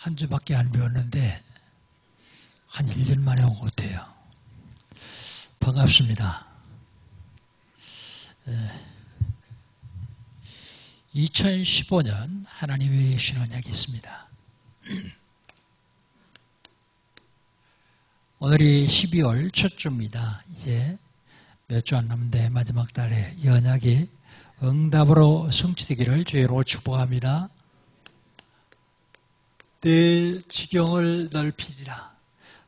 한 주밖에 안 배웠는데 한 1년 만에 온 것 같아요. 반갑습니다. 2015년 하나님의 신언약이 있습니다. 오늘이 12월 첫 주입니다. 이제 몇 주 안 남는데 마지막 달에 이 언약이 응답으로 성취되기를 주의로 축복합니다. 내 지경을 넓히리라.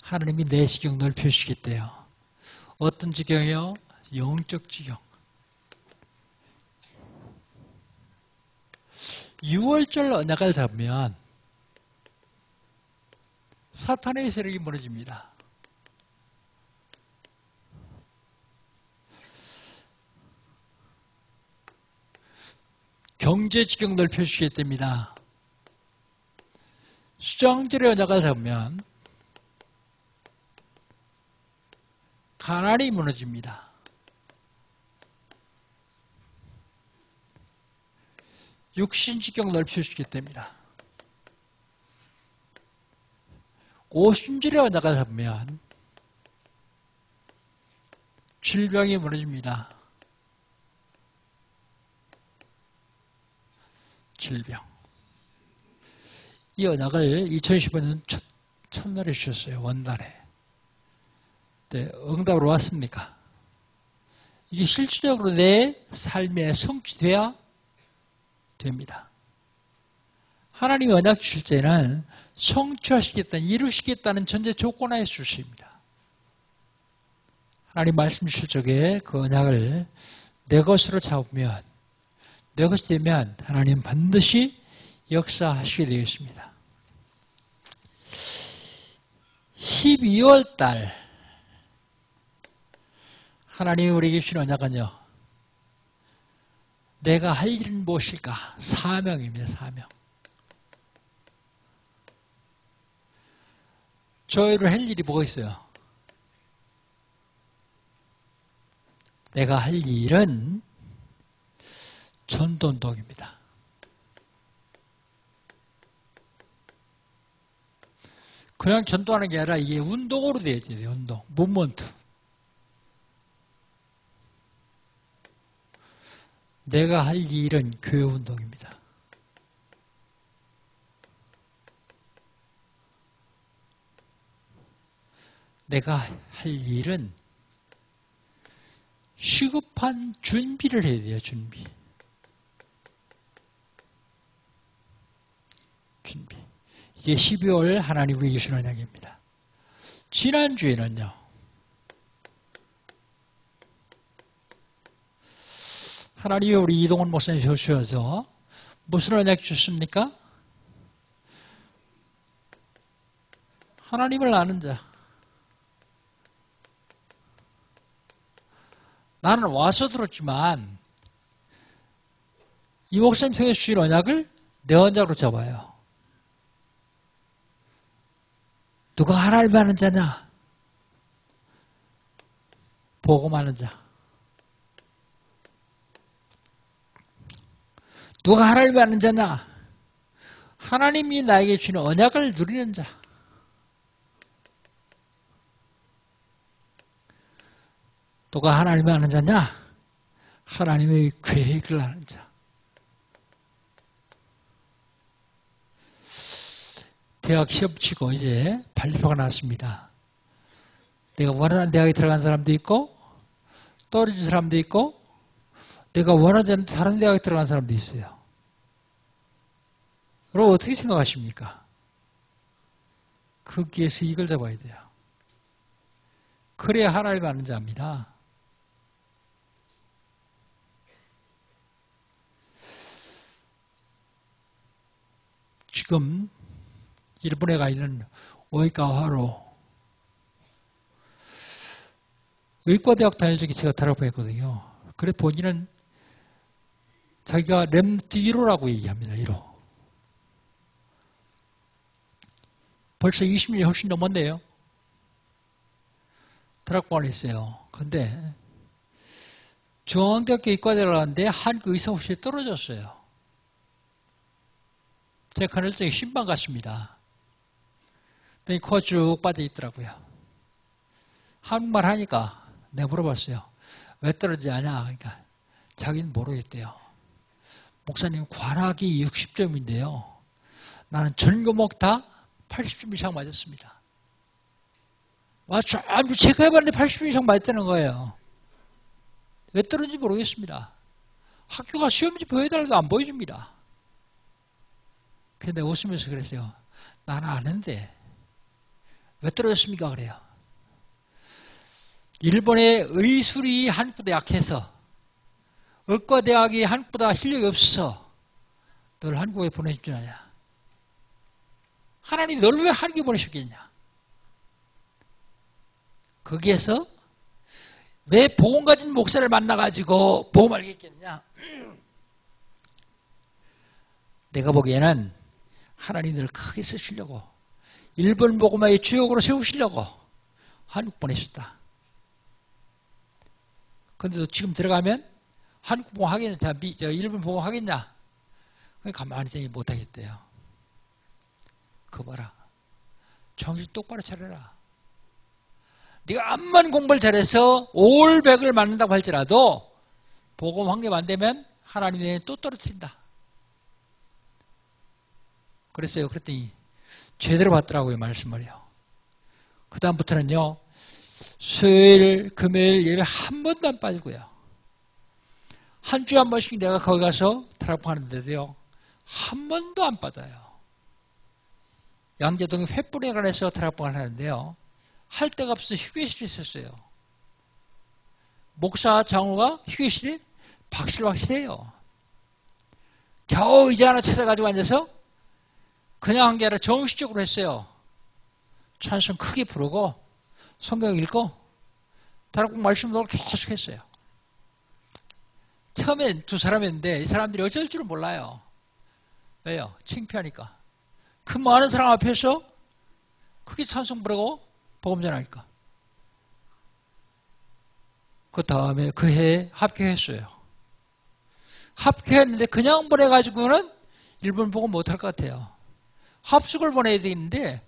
하나님이 내 지경 넓혀주시겠대요. 어떤 지경이요? 영적 지경. 6월절 언약을 잡으면 사탄의 세력이 무너집니다. 경제 지경 넓혀주시겠답니다. 수장절의 언약을 잡으면 가난이 무너집니다. 육신 지경 넓혀주시겠답니다. 오순절의 언약을 잡으면 질병이 무너집니다. 질병. 이 언약을 2015년 첫날에 주셨어요. 원달에. 네, 응답으로 왔습니까? 이게 실질적으로 내 삶에 성취돼야 됩니다. 하나님이 언약 주실 때는 성취하시겠다는, 이루시겠다는 전제 조건하에 주십니다. 하나님 말씀 주실 적에 그 언약을 내 것으로 잡으면, 내 것이 되면 하나님 반드시 역사하시게 되겠습니다. 12월 달 하나님이 우리에게 주신 언약은요, 내가 할 일은 무엇일까? 사명입니다. 사명. 저희를 할 일이 뭐가 있어요? 내가 할 일은 전도운동입니다. 그냥 전도하는 게 아니라 이게 운동으로 되어야지 돼요. 운동. 무브먼트. 내가 할 일은 교회 운동입니다. 내가 할 일은 시급한 준비를 해야 돼요. 준비. 이게 12월 하나님 우리에게 주신 언약입니다. 지난주에는요, 하나님이 우리 이동훈 목사님 주셔서 무슨 언약 주셨습니까? 하나님을 아는 자. 나는 와서 들었지만 이 목사님 통해 주신 언약을 내 언약으로 잡아요. 누가 하나님을 아는 자냐? 복음 아는 자. 누가 하나님을 아는 자냐? 하나님이 나에게 주는 언약을 누리는 자. 누가 하나님을 아는 자냐? 하나님의 계획을 아는 자. 대학 시험 치고 이제 발표가 났습니다. 내가 원하는 대학에 들어간 사람도 있고, 떨어진 사람도 있고, 내가 원하지 않는 다른 대학에 들어간 사람도 있어요. 여러분 어떻게 생각하십니까? 거기에서 이걸 잡아야 돼요. 그래야 하나님 아는 자입니다. 지금 일본에 가 있는 오이카와하로 의과대학 다닐 적에 제가 탈학했거든요. 그래 본인은 자기가 렘트 1호라고 얘기합니다. 1호. 벌써 20년이 훨씬 넘었네요. 탈학반을 했어요. 근데 중앙대학교 의과대학을 갔는데 한국 의사고시에 떨어졌어요. 제가 그날적에 신방 갔습니다. 그랬더니 코가 쭉 빠져있더라고요. 한국말 하니까 내가 물어봤어요. 왜 떨어지지 않냐? 그러니까 자기는 모르겠대요. 목사님 관악이 60점인데요. 나는 전 과목 다 80점 이상 맞았습니다. 와, 전부 체크해봤는데 80점 이상 맞았다는 거예요. 왜 떨어진지 모르겠습니다. 학교가 시험지 보여달라도 안 보여줍니다. 근데 웃으면서 그랬어요. 나는 아는데 왜 떨어졌습니까? 그래요. 일본의 의술이 한국보다 약해서 의과대학이 한국보다 실력이 없어서 널 한국에 보내줄 줄 아냐. 하나님 널 왜 한국에 보내셨겠냐. 거기에서 왜 복음 가진 목사를 만나가지고 복음 알겠겠냐. 내가 보기에는 하나님 널 크게 쓰시려고 일본 복음화의 주역으로 세우시려고 한국 보내셨다. 그런데도 지금 들어가면 한국 복음 하겠냐, 일본 복음 하겠냐? 가만히 있더니 못하겠대요. 그거 봐라. 정신 똑바로 차려라. 네가 암만 공부를 잘해서 올백을 맞는다고 할지라도 복음 확립 안 되면 하나님이 또 떨어뜨린다. 그랬어요. 그랬더니 제대로 받더라고요. 말씀을요. 그 다음부터는요. 수요일, 금요일 예배 한 번도 안 빠지고요. 한 주에 한 번씩 내가 거기 가서 타락하는데도요. 한 번도 안 빠져요. 양재동에 횃불에 관해서 타락방을 하는데요. 할 데가 없어서 휴게실에 있었어요. 목사 장로가 휴게실에 박실박실해요. 겨우 의자 하나 찾아가지고 앉아서 그냥 한 게 아니라 정식적으로 했어요. 찬송 크게 부르고 성경 읽고 다락방 말씀 넣고 계속 했어요. 처음엔 두 사람이었는데 이 사람들이 어쩔 줄은 몰라요. 왜요? 창피하니까. 그 많은 사람 앞에서 크게 찬송 부르고 복음 전하니까. 그 다음에 그 해에 합격했어요. 합격했는데 그냥 보내가지고는 일본 복음 못할 것 같아요. 합숙을 보내야 되는데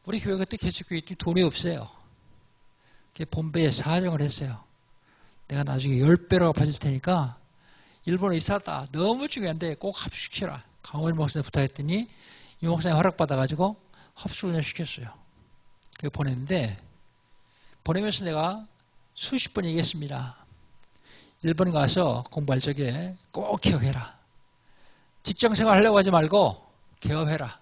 우리 교회 그때 개척교회 돈이 없어요. 본부에 사정을 했어요. 내가 나중에 10배로 갚아줄 테니까 일본에 이사다. 너무 중요한데 꼭 합숙시켜라. 강원 목사님 부탁했더니 이 목사님 허락받아가지고 합숙을 시켰어요. 그걸 보냈는데 보내면서 내가 수십 번 얘기했습니다. 일본에 가서 공부할 적에 꼭 기억해라. 직장생활 하려고 하지 말고 개업해라.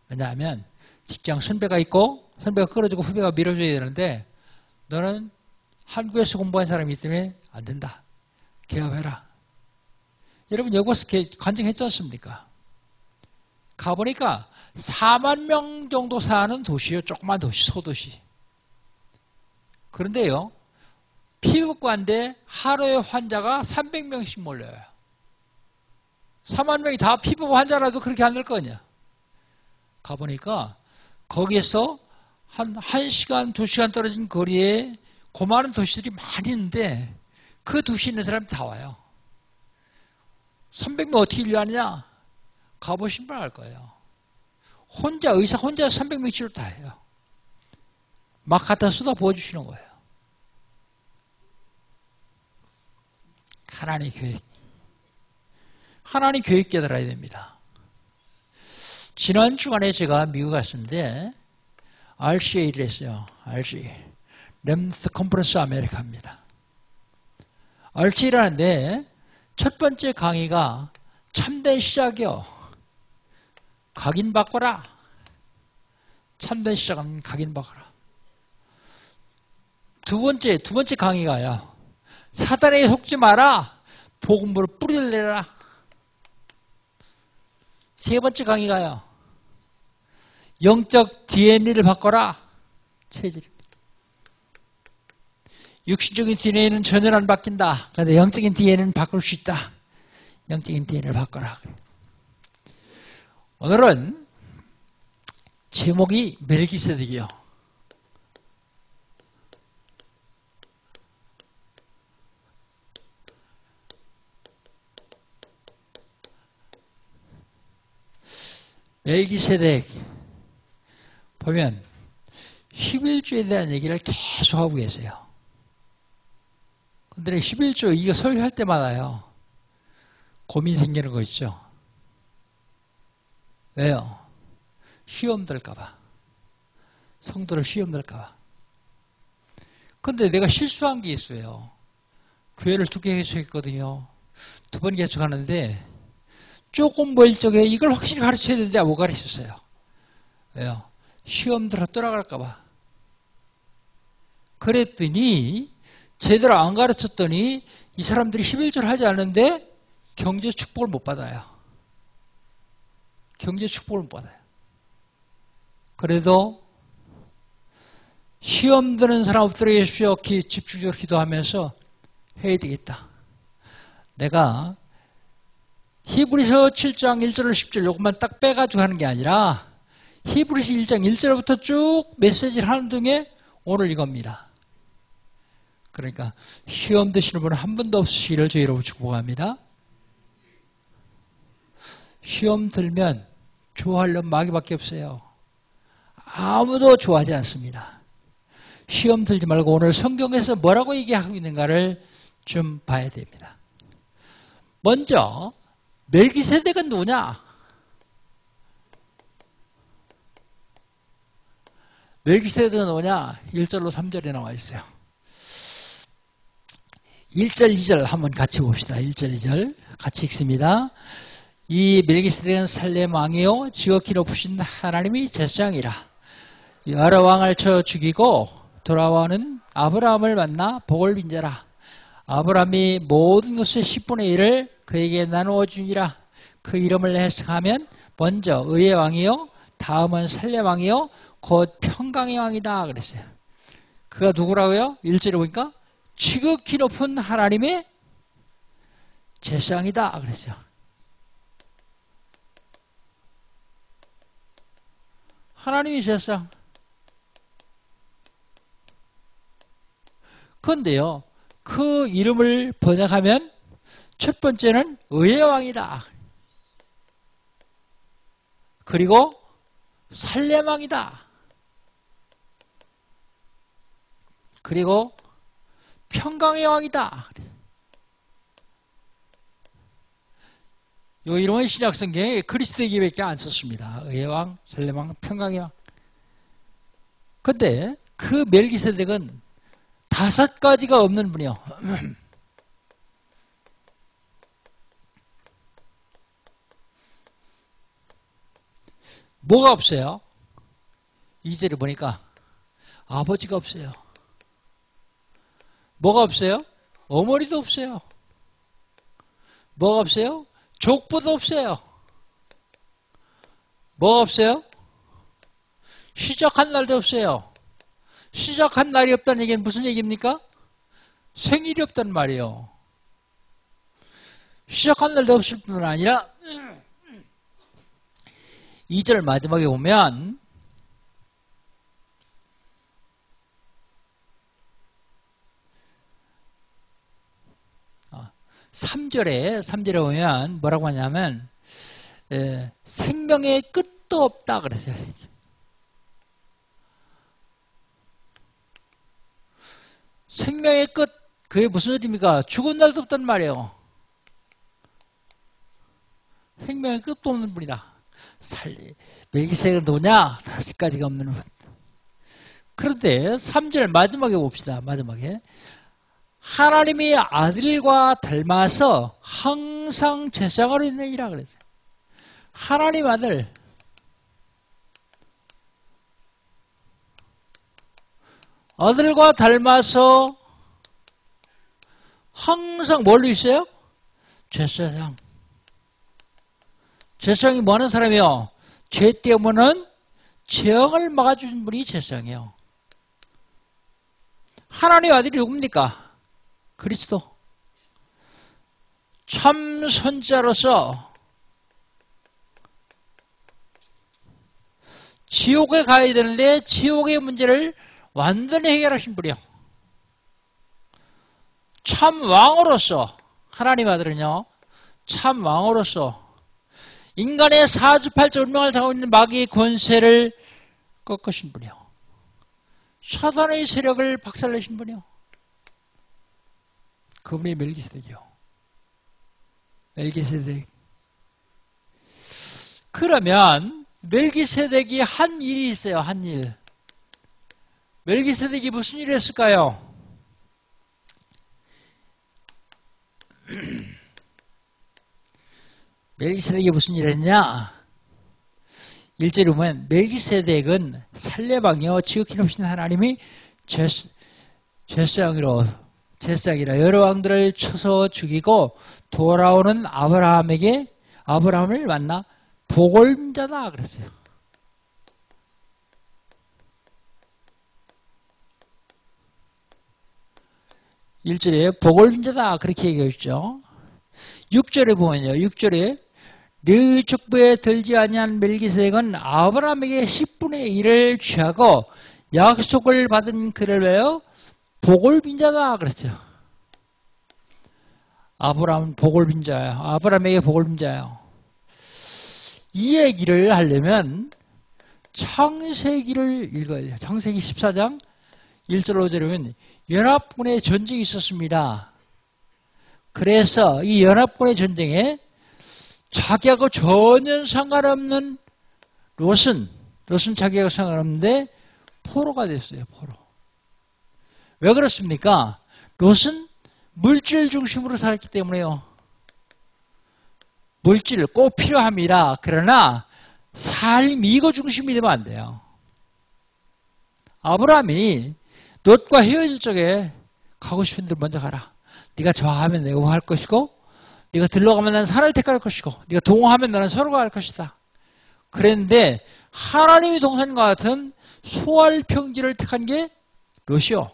왜냐하면 직장 선배가 있고 선배가 끌어주고 후배가 밀어줘야 되는데 너는 한국에서 공부한 사람이기 때문에 안 된다. 개업해라. 여러분 여기서 간증했지 않습니까? 가보니까 4만 명 정도 사는 도시요. 조그만 도시, 소도시. 그런데요. 피부과인데 하루에 환자가 300명씩 몰려요. 4만 명이 다 피부과 환자라도 그렇게 안 될 거 아니야. 가보니까 거기에서 한 1시간, 2시간 떨어진 거리에 고마운 도시들이 많이 있는데 그 도시에 있는 사람이 다 와요. 300명 어떻게 인류하느냐? 가보시면 알 거예요. 의사 혼자 300명 치료 다 해요. 막 갖다 쏟아 부어주시는 거예요. 하나님 계획. 하나님 계획 깨달아야 됩니다. 지난 주간에 제가 미국 갔는데 RCA를 했어요. RCA. 렘넌트 컨퍼런스 아메리카입니다. RCA라는데 첫 번째 강의가 참된 시작이요. 각인바꿔라. 참된 시작은 각인바꿔라. 두 번째 강의가요. 사단에 속지 마라. 복음으로 뿌리를 내라. 세 번째 강의가요. 영적 DNA를 바꿔라. 체질입니다. 육신적인 DNA는 전혀 안 바뀐다. 그런데 영적인 DNA는 바꿀 수 있다. 영적인 DNA를 바꿔라. 오늘은 제목이 멜기세덱이요. 멜기세덱 보면 11조에 대한 얘기를 계속 하고 계세요. 근데 11조 이거 설교할 때마다요. 고민 생기는 거 있죠. 왜요? 시험 들까 봐. 성도를 시험 들까 봐. 근데 내가 실수한 게 있어요. 교회를 2개 개척했거든요. 2번 개척하는데 조금 보일 적에 이걸 확실히 가르쳐야 되는데 못 가르쳤어요. 왜요? 시험 들어 떠나갈까 봐. 그랬더니 제대로 안 가르쳤더니 이 사람들이 11조를 하지 않는데 경제 축복을 못 받아요. 경제 축복을 못 받아요. 그래도 시험 드는 사람 없도록 해주십시오. 집중적으로 기도하면서 해야 되겠다. 내가 히브리서 7장 1절 10절 요것만 딱 빼가지고 하는 게 아니라 히브리서 1장 1절부터 쭉 메시지를 하는 중에 오늘 이겁니다. 그러니까 시험 드시는 분은 한 분도 없으시기를 저희 여러분 축복합니다. 시험 들면 좋아할 놈 마귀밖에 없어요. 아무도 좋아하지 않습니다. 시험 들지 말고 오늘 성경에서 뭐라고 얘기하고 있는가를 좀 봐야 됩니다. 먼저 멜기세덱은 누구냐? 멜기세덱은 누구냐? 1절로 3절에 나와 있어요. 1절, 2절 한번 같이 봅시다. 1절, 2절 같이 읽습니다. 이 멜기세덱은 살렘 왕이요 지극히 높으신 하나님이 제사장이라. 여러 왕을 쳐 죽이고 돌아와는 아브라함을 만나 복을 빈 자라. 아브라함이 모든 것의 10분의 1을 그에게 나누어 주니라. 그 이름을 해석하면 먼저 의의 왕이요 다음은 살렘 왕이요 곧 평강의 왕이다 그랬어요. 그가 누구라고요? 1절에 보니까 지극히 높은 하나님의 제사장이다 그랬어요. 하나님이 제사장. 그런데요, 그 이름을 번역하면 첫 번째는 의의 왕이다. 그리고 살렘 왕이다. 그리고 평강의 왕이다. 이 이름은 신약성경에 그리스도의 기밖에 안 썼습니다. 의의 왕, 살렘 왕, 평강의 왕. 근데 그 멜기세덱은 5가지가 없는 분이요. 뭐가 없어요? 2절에 보니까 아버지가 없어요. 뭐가 없어요? 어머니도 없어요. 뭐가 없어요? 족보도 없어요. 뭐가 없어요? 시작한 날도 없어요. 시작한 날이 없다는 얘기는 무슨 얘기입니까? 생일이 없다는 말이에요. 시작한 날도 없을 뿐만 아니라 2절 마지막에 보면 3절에 보면 뭐라고 하냐면 생명의 끝도 없다 그랬어요. 생명의 끝, 그게 무슨 소리입니까? 죽은 날도 없단 말이에요. 생명의 끝도 없는 분이다. 멜기세덱은 누구냐? 5가지가 없는 분. 그런데 3절 마지막에 봅시다. 마지막에 하나님이 아들과 닮아서 항상 제사장으로 있느니라 그랬어요. 하나님 아들. 아들과 닮아서 항상 뭘로 있어요? 제사장. 제사장이 뭐 하는 사람이요? 죄 때문은 죄악을 막아주는 분이 제사장이에요. 하나님 아들이 누굽니까? 그리스도. 참 선지자로서 지옥에 가야 되는데 지옥의 문제를 완전히 해결하신 분이요. 참 왕으로서 하나님 아들은요. 참 왕으로서 인간의 사주팔자 운명을 당하고 있는 마귀의 권세를 꺾으신 분이요. 사단의 세력을 박살내신 분이요. 그분이 멜기세덱이요. 멜기세덱. 그러면 멜기세덱이 한 일이 있어요. 한 일. 멜기세덱이 무슨 일을 했을까요? 멜기세덱이 무슨 일을 했냐? 1절에 보면 멜기세덱은 살레방이요 지극히 높으신 하나님이 제사장이라 여러 왕들을 쳐서 죽이고 돌아오는 아브라함을 만나 복을자다 그랬어요. 일절에 복을자다 그렇게 얘기했죠. 6절에 보면요. 6절에 네 축부에 들지 아니한 멜기세덱은 아브라함에게 10분의 1을 취하고 약속을 받은 그를 왜요? 복을 빈 자다 그랬죠. 아브라함은 복을 빈 자예요. 아브라함에게 복을 빈 자예요. 이 얘기를 하려면 창세기를 읽어야 돼요. 창세기 14장 1절로 들으면 연합군의 전쟁이 있었습니다. 그래서 이 연합군의 전쟁에 자기하고 전혀 상관없는 롯은 자기하고 상관없는데 포로가 됐어요. 포로. 왜 그렇습니까? 롯은 물질 중심으로 살았기 때문에요. 물질 꼭 필요합니다. 그러나 삶이 이거 중심이 되면 안 돼요. 아브라함이 롯과 헤어질 적에 가고 싶은 데 먼저 가라. 네가 좋아하면 내가 할 것이고 네가 들러가면 나는 산을 택할 것이고 네가 동호하면 나는 서로가 할 것이다. 그랬는데 하나님이 동산과 같은 소알 평지를 택한 게 롯이요.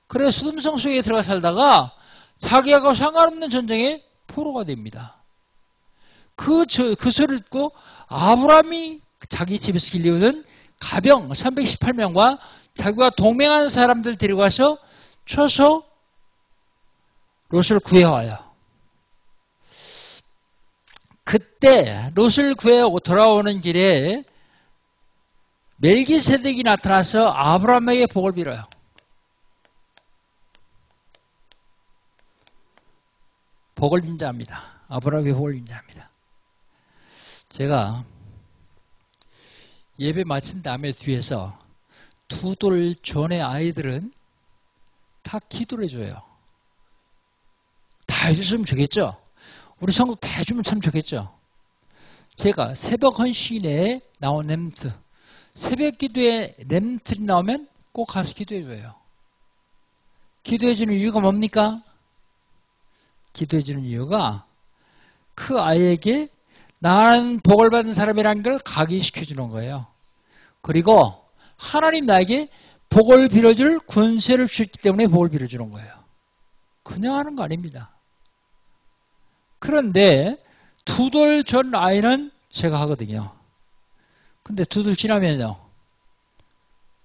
그래서 수dum성 속에 들어가 살다가 자기하고 상관없는 전쟁에 포로가 됩니다. 그 소리를 듣고 아브라함이 자기 집에서 길리우던 가병 318명과 자기와 동맹한 사람들 데리고 가서 쳐서 롯을 구해와요. 그때 롯을 구해오고 돌아오는 길에 멜기세덱이 나타나서 아브라함에게 복을 빌어요. 복을 빈 자입니다. 아브라함에게 복을 빈 자입니다. 제가 예배 마친 다음에 뒤에서 두 돌 전의 아이들은 다 기도를 해줘요. 다 해줬으면 좋겠죠? 우리 성국 다 해주면 참 좋겠죠? 제가 새벽 헌신에 나온 렘트, 새벽 기도에 렘트이 나오면 꼭 가서 기도해줘요. 기도해주는 이유가 뭡니까? 기도해주는 이유가 그 아이에게 나는 복을 받은 사람이라는 걸 각인시켜주는 거예요. 그리고 하나님 나에게 복을 빌어줄 권세를 주셨기 때문에 복을 빌어주는 거예요. 그냥 하는 거 아닙니다. 그런데 두 돌 전 아이는 제가 하거든요. 근데 두 돌 지나면요.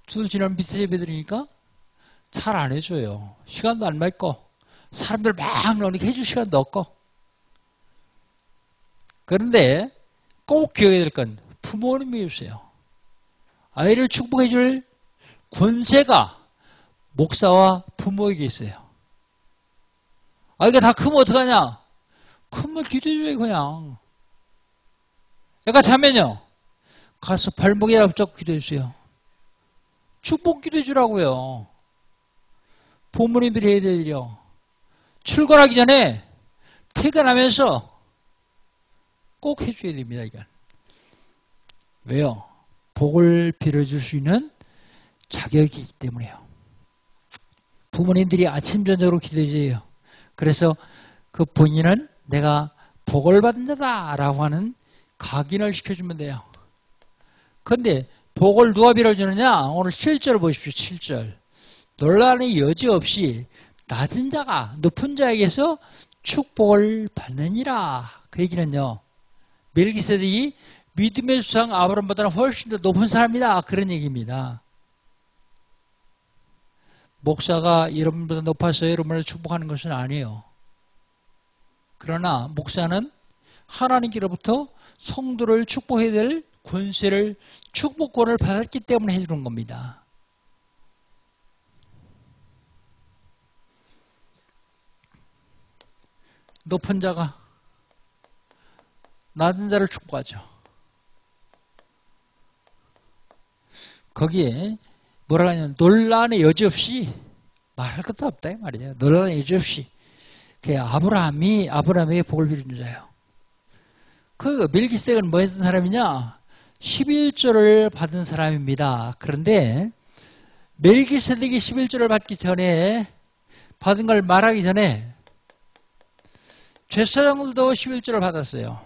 두 돌 지나면 밑에 예배드리니까 잘 안 해줘요. 시간도 안 맞고 사람들 막 나오니까 해줄 시간도 없고. 그런데 꼭 기억해야 될 건 부모님이 해주세요. 아이를 축복해 줄 권세가 목사와 부모에게 있어요. 아이가 다 크면 어떡하냐? 크면 기도해줘요 그냥. 애가 자면요. 가서 발목에 앞잡고 기도해주세요. 축복 기도해주라고요. 부모님들이 해야 될 일이요. 출근하기 전에 퇴근하면서 꼭 해줘야 됩니다. 이건. 왜요? 복을 빌어줄 수 있는 자격이 있기 때문에요. 부모님들이 아침 저녁으로 기도해줘요. 그래서 그 본인은 내가 복을 받은 자다라고 하는 각인을 시켜주면 돼요. 그런데 복을 누가 빌어주느냐? 오늘 7절 보십시오. 7절. 논란의 여지 없이 낮은 자가 높은 자에게서 축복을 받느니라. 그 얘기는요. 멜기세덱이 믿음의 조상 아브라함보다는 훨씬 더 높은 사람이다. 그런 얘기입니다. 목사가 여러분보다 높아서 여러분을 축복하는 것은 아니에요. 그러나 목사는 하나님께로부터 성도를 축복해야 될 권세를 축복권을 받았기 때문에 해주는 겁니다. 높은 자가 낮은 자를 축복하죠. 거기에 뭐라 하냐면 논란의 여지 없이 말할 것도 없다 이 말이에요. 논란의 여지 없이 그 아브라함의 복을 빌는 자예요. 그 멜기세덱은 뭐 했던 사람이냐? 11조를 받은 사람입니다. 그런데 멜기세덱이 11조를 받기 전에 받은 걸 말하기 전에 제사장들도 11조를 받았어요.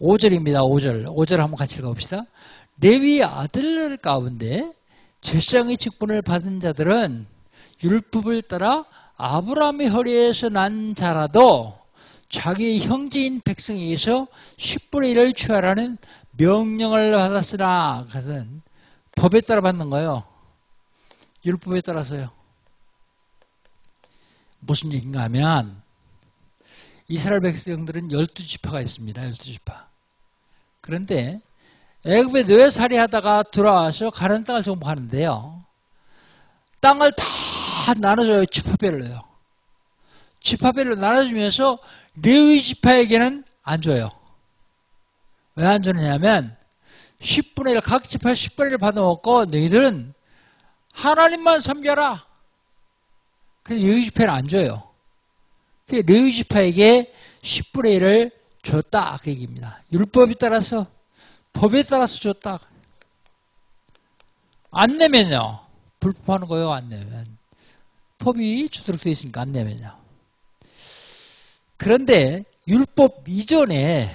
5절입니다. 5절 한번 같이 읽어봅시다. 레위 아들 가운데 제사장의 직분을 받은 자들은 율법을 따라 아브라함의 허리에서 난 자라도 자기 형제인 백성에게서 10분의 1을 취하라는 명령을 받았으나 그것은 법에 따라 받는 거예요. 율법에 따라서요. 무슨 얘기인가 하면 이스라엘 백성들은 12지파가 있습니다. 12지파. 그런데 애굽에 노예살이 하다가 돌아와서 가나안 땅을 정복하는데요. 땅을 다 나눠줘요. 지파별로요. 지파별로 나눠주면서 레위 지파에게는 안 줘요. 왜 안 주느냐면 10분의 1, 각 지파 10분의 1을 받아먹고 너희들은 하나님만 섬겨라. 그래서 레위 지파는 안 줘요. 레위 지파에게 10분의 1을 줬다 그 얘기입니다. 율법에 따라서 법에 따라서 줬다. 안 내면요. 불법하는 거예요. 안 내면. 법이 주도록 되어 있으니까 안 내면요. 그런데 율법 이전에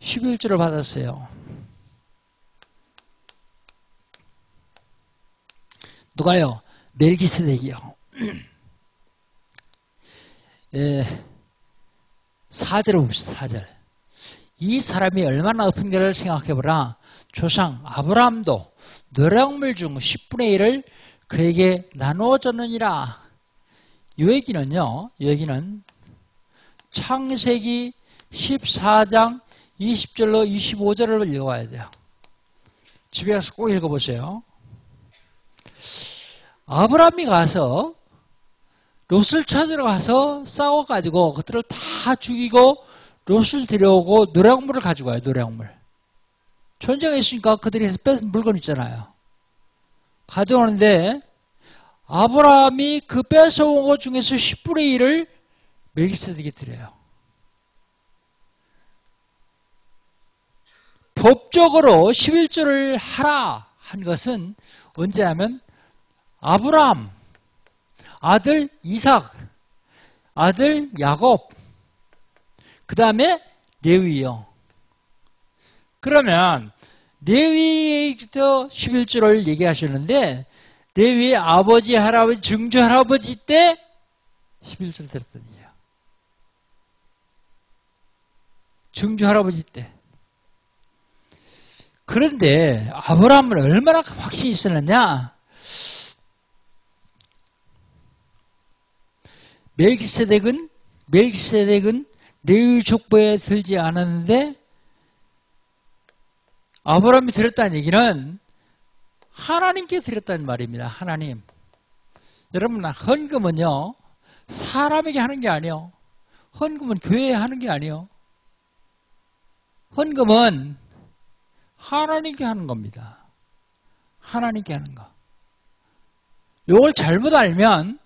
11조를 받았어요. 누가요? 멜기세덱이요. 4절을 봅시다. 4절. 이 사람이 얼마나 높은가를 생각해보라. 조상 아브라함도 노략물 중 10분의 1을 그에게 나누어줬느니라. 이 얘기는 창세기 14장 20절로 25절을 읽어봐야 돼요. 집에 가서 꼭 읽어보세요. 아브라함이 가서 롯을 찾으러 가서 싸워가지고 그들을 다 죽이고 롯을 데려오고 노략물을 가지고 와요. 노략물. 전쟁에 있으니까 그들이 뺏은 물건 있잖아요. 가져오는데 아브라함이 그 뺏어온 것 중에서 10분의 1을 멜기세덱에게 드려요. 법적으로 11조를 하라 한 것은 언제 하면 아브라함, 아들 이삭, 아들 야곱, 그 다음에 레위요. 그러면 레위에서 11조를 얘기하셨는데 레위의 아버지, 할아버지, 증조 할아버지 때 11조를 들었던 얘기예요. 증조 할아버지 때. 그런데 아브라함은 얼마나 확신이 있었느냐? 멜기세덱은 레위 족보에 들지 않았는데 아브라함이 드렸다는 얘기는 하나님께 드렸다는 말입니다. 하나님. 여러분, 헌금은요 사람에게 하는 게 아니에요. 헌금은 교회에 하는 게 아니에요. 헌금은 하나님께 하는 겁니다. 하나님께 하는 거. 이걸 잘못 알면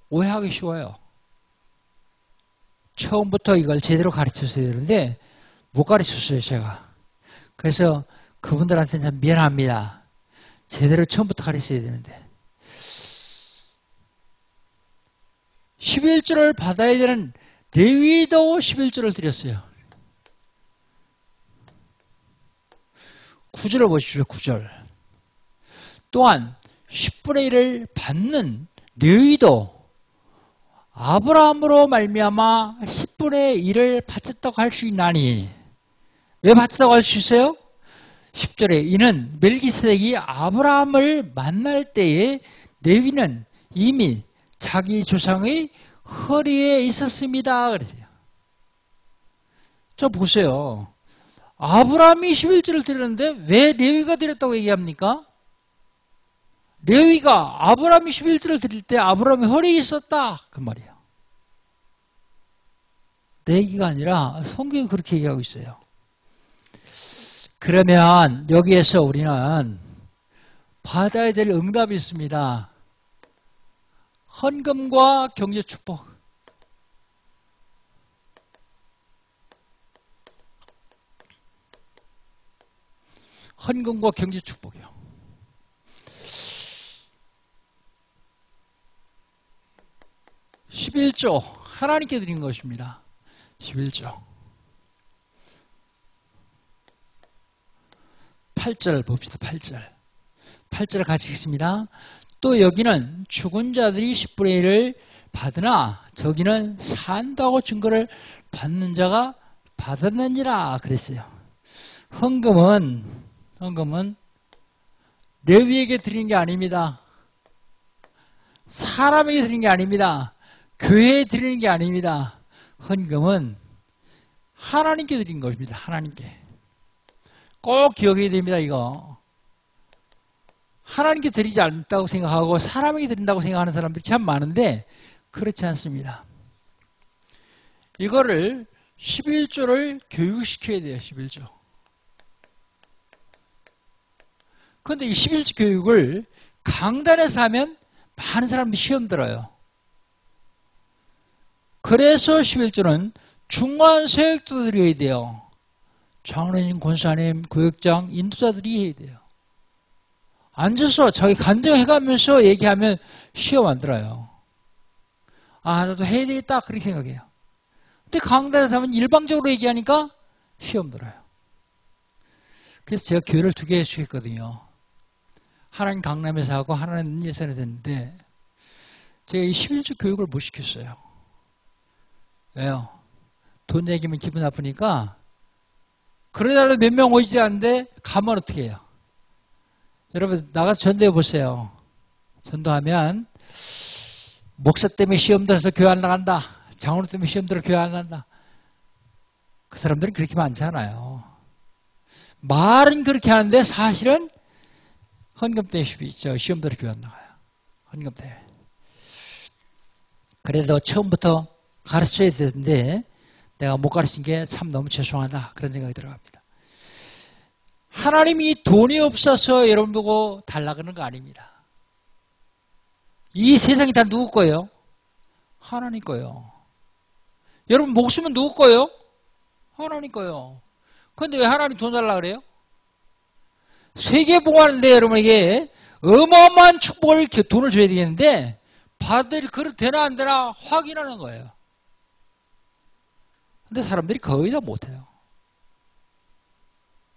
오해하기 쉬워요. 처음부터 이걸 제대로 가르쳤어야 되는데 못 가르쳤어요, 제가. 그래서 그분들한테는 참 미안합니다. 제대로 처음부터 가르쳐야 되는데. 11조를 받아야 되는 레위도 11조를 드렸어요. 9절을 보십시오. 9절. 또한 10분의 1을 받는 레위도 아브라함으로 말미암아 10분의 1을 바쳤다고 할 수 있나니. 왜 바쳤다고 할 수 있어요? 10절에 이는 멜기세덱이 아브라함을 만날 때에 레위는 이미 자기 조상의 허리에 있었습니다. 그러세요. 저 보세요. 아브라함이 11조를 드렸는데 왜 레위가 드렸다고 얘기합니까? 레위가 아브라함이 11조를 드릴 때 아브라함이 허리에 있었다. 그 말이에요. 내 얘기가 아니라 성경이 그렇게 얘기하고 있어요. 그러면 여기에서 우리는 받아야 될 응답이 있습니다. 헌금과 경제 축복. 헌금과 경제 축복이요. 11조 하나님께 드린 것입니다. 11조 8절 봅시다. 8절 같이 읽습니다. 또 여기는 죽은 자들이 10분의 1을 받으나 저기는 산다고 증거를 받는 자가 받았느니라 그랬어요. 헌금은 레위에게 드리는 게 아닙니다. 사람에게 드리는 게 아닙니다. 교회에 드리는 게 아닙니다. 헌금은 하나님께 드린 것입니다. 하나님께. 꼭 기억해야 됩니다. 이거. 하나님께 드리지 않다고 생각하고 사람에게 드린다고 생각하는 사람들이 참 많은데 그렇지 않습니다. 이거를 11조를 교육시켜야 돼요. 11조. 그런데 이 11조 교육을 강단에서 하면 많은 사람들이 시험 들어요. 그래서 11조는 중간 세력도 드려야 돼요. 장로님, 권사님, 교육장, 인도자들이 해야 돼요. 앉아서 자기 간증해가면서 얘기하면 시험 안 들어요. 아, 나도 해야 되겠다. 그렇게 생각해요. 근데 강단에서 하면 일방적으로 얘기하니까 시험 들어요. 그래서 제가 교회를 2개 수했거든요. 하나는 강남에서 하고 하나는 예산에서 했는데 제가 이 11조 교육을 못 시켰어요. 왜요? 돈 얘기면 기분 나쁘니까 그러다가 몇 명 오지 않는데 가면 어떻게 해요? 여러분 나가서 전도해 보세요. 전도하면 목사 때문에 시험 들어서 교회 안 나간다. 장로 때문에 시험 들어 교회 안 간다. 그 사람들은 그렇게 많잖아요. 말은 그렇게 하는데 사실은 헌금 때문에 시험 들어 교회 안 나가요. 헌금 때문에. 그래도 처음부터 가르쳐야 되는데 내가 못 가르친 게 참 너무 죄송하다. 그런 생각이 들어갑니다. 하나님이 돈이 없어서 여러분 보고 달라 그러는 거 아닙니다. 이 세상이 다 누구 거예요? 하나님 거예요. 여러분 목숨은 누구 거예요? 하나님 거예요. 그런데 왜 하나님 돈 달라 그래요? 세계 봉하는데 여러분에게 어마어마한 축복을 돈을 줘야 되겠는데 받을 그릇 되나 안 되나 확인하는 거예요. 근데 사람들이 거의 다 못해요.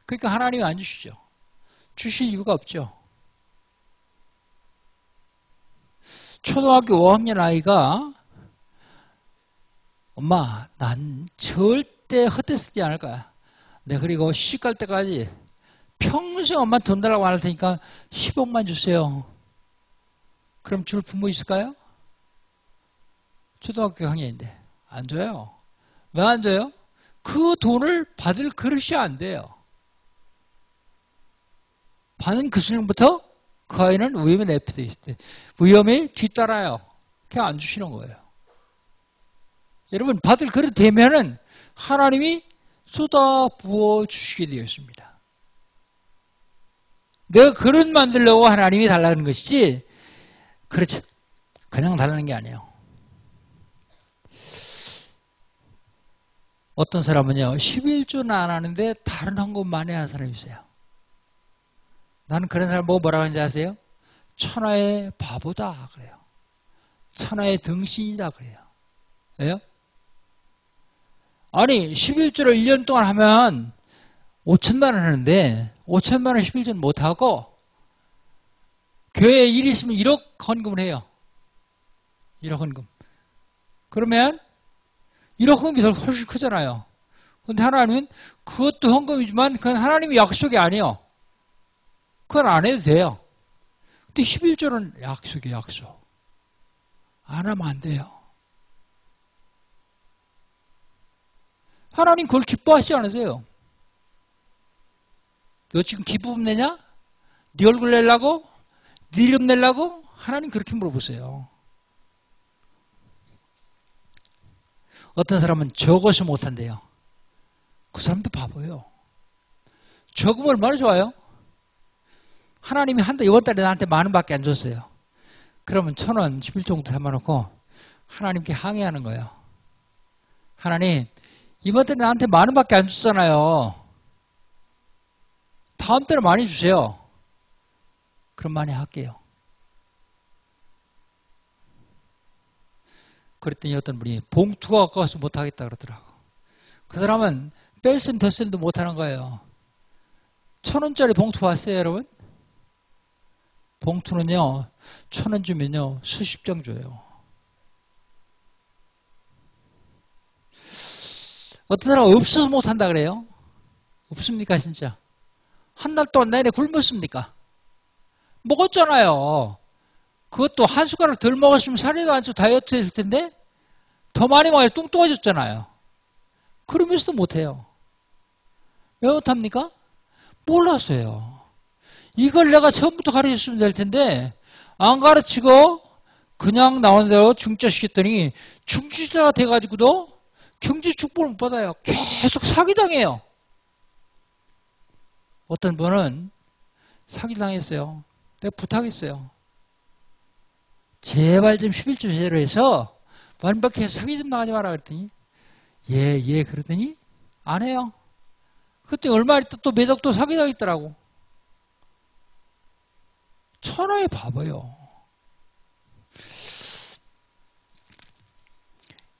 그러니까 하나님이 안 주시죠. 주실 이유가 없죠. 초등학교 5학년 아이가 엄마 난 절대 헛되쓰지 않을 거야. 내 그리고 시집 갈 때까지 평생 엄마 돈 달라고 안 할 테니까 10억만 주세요. 그럼 줄 부모 있을까요? 초등학교 학년인데 안 줘요. 왜 안 줘요? 그 돈을 받을 그릇이 안 돼요. 받는 그 순간부터 그 아이는 위험에 내피돼 있을 때 위험에 뒤따라요. 그냥 안 주시는 거예요. 여러분 받을 그릇 되면은 하나님이 쏟아 부어 주시게 되어 있습니다. 내가 그릇 만들려고 하나님이 달라는 것이지 그렇지 그냥 달라는 게 아니에요. 어떤 사람은요 11조는 안 하는데 다른 헌금만 해야 하는 사람이 있어요. 나는 그런 사람 보고 뭐라고 하는지 아세요? 천하의 바보다 그래요. 천하의 등신이다 그래요. 왜요? 아니 11조를 1년 동안 하면 5천만 원 하는데 5천만 원 11조는 못하고 교회에 일이 있으면 1억 헌금을 해요. 1억 헌금. 그러면 1억 헌금이 훨씬 크잖아요. 그런데 하나님은 그것도 헌금이지만 그건 하나님의 약속이 아니에요. 그건 안 해도 돼요. 근데 11조는 약속이에요. 약속. 안 하면 안 돼요. 하나님 그걸 기뻐하시지 않으세요? 너 지금 기쁨 내냐? 네 얼굴 내려고? 네 이름 내려고? 하나님 그렇게 물어보세요. 어떤 사람은 적어서 못한대요. 그 사람도 바보예요. 적으면 얼마나 좋아요? 하나님이 한다 이번 달에 나한테 10,000원밖에 안 줬어요. 그러면 1,000원 11 정도 담아놓고 하나님께 항의하는 거예요. 하나님 이번 달에 나한테 10,000원밖에 안 줬잖아요. 다음 달에 많이 주세요. 그럼 많이 할게요. 그랬더니 어떤 분이 봉투가 아까워서 못하겠다 그러더라고. 그 사람은 뺄셈 덧셈도 못하는 거예요. 1,000원짜리 봉투 봤어요 여러분? 봉투는요 1,000원 주면요 수십 장 줘요. 어떤 사람은 없어서 못한다 그래요? 없습니까 진짜? 한 달 동안 내내 굶었습니까? 먹었잖아요. 그것도 한 숟가락 덜 먹었으면 살이도 안 찌고 다이어트 했을 텐데 더 많이 먹어야 뚱뚱해졌잖아요. 그러면서도 못해요. 왜 못합니까? 몰랐어요. 이걸 내가 처음부터 가르쳤으면 될 텐데 안 가르치고 그냥 나오는 대로 중짜시켰더니 중지자가 돼가지고도 경제 축복을 못 받아요. 계속 사기당해요. 어떤 분은 사기당했어요. 내가 부탁했어요. 제발 좀 11조 제대로 해서 완벽해서 사기 좀 나가지 마라 그랬더니 예 그러더니 안 해요. 그때 얼마 있다 또 매덕도 사기당했더라고. 천하의 바보요.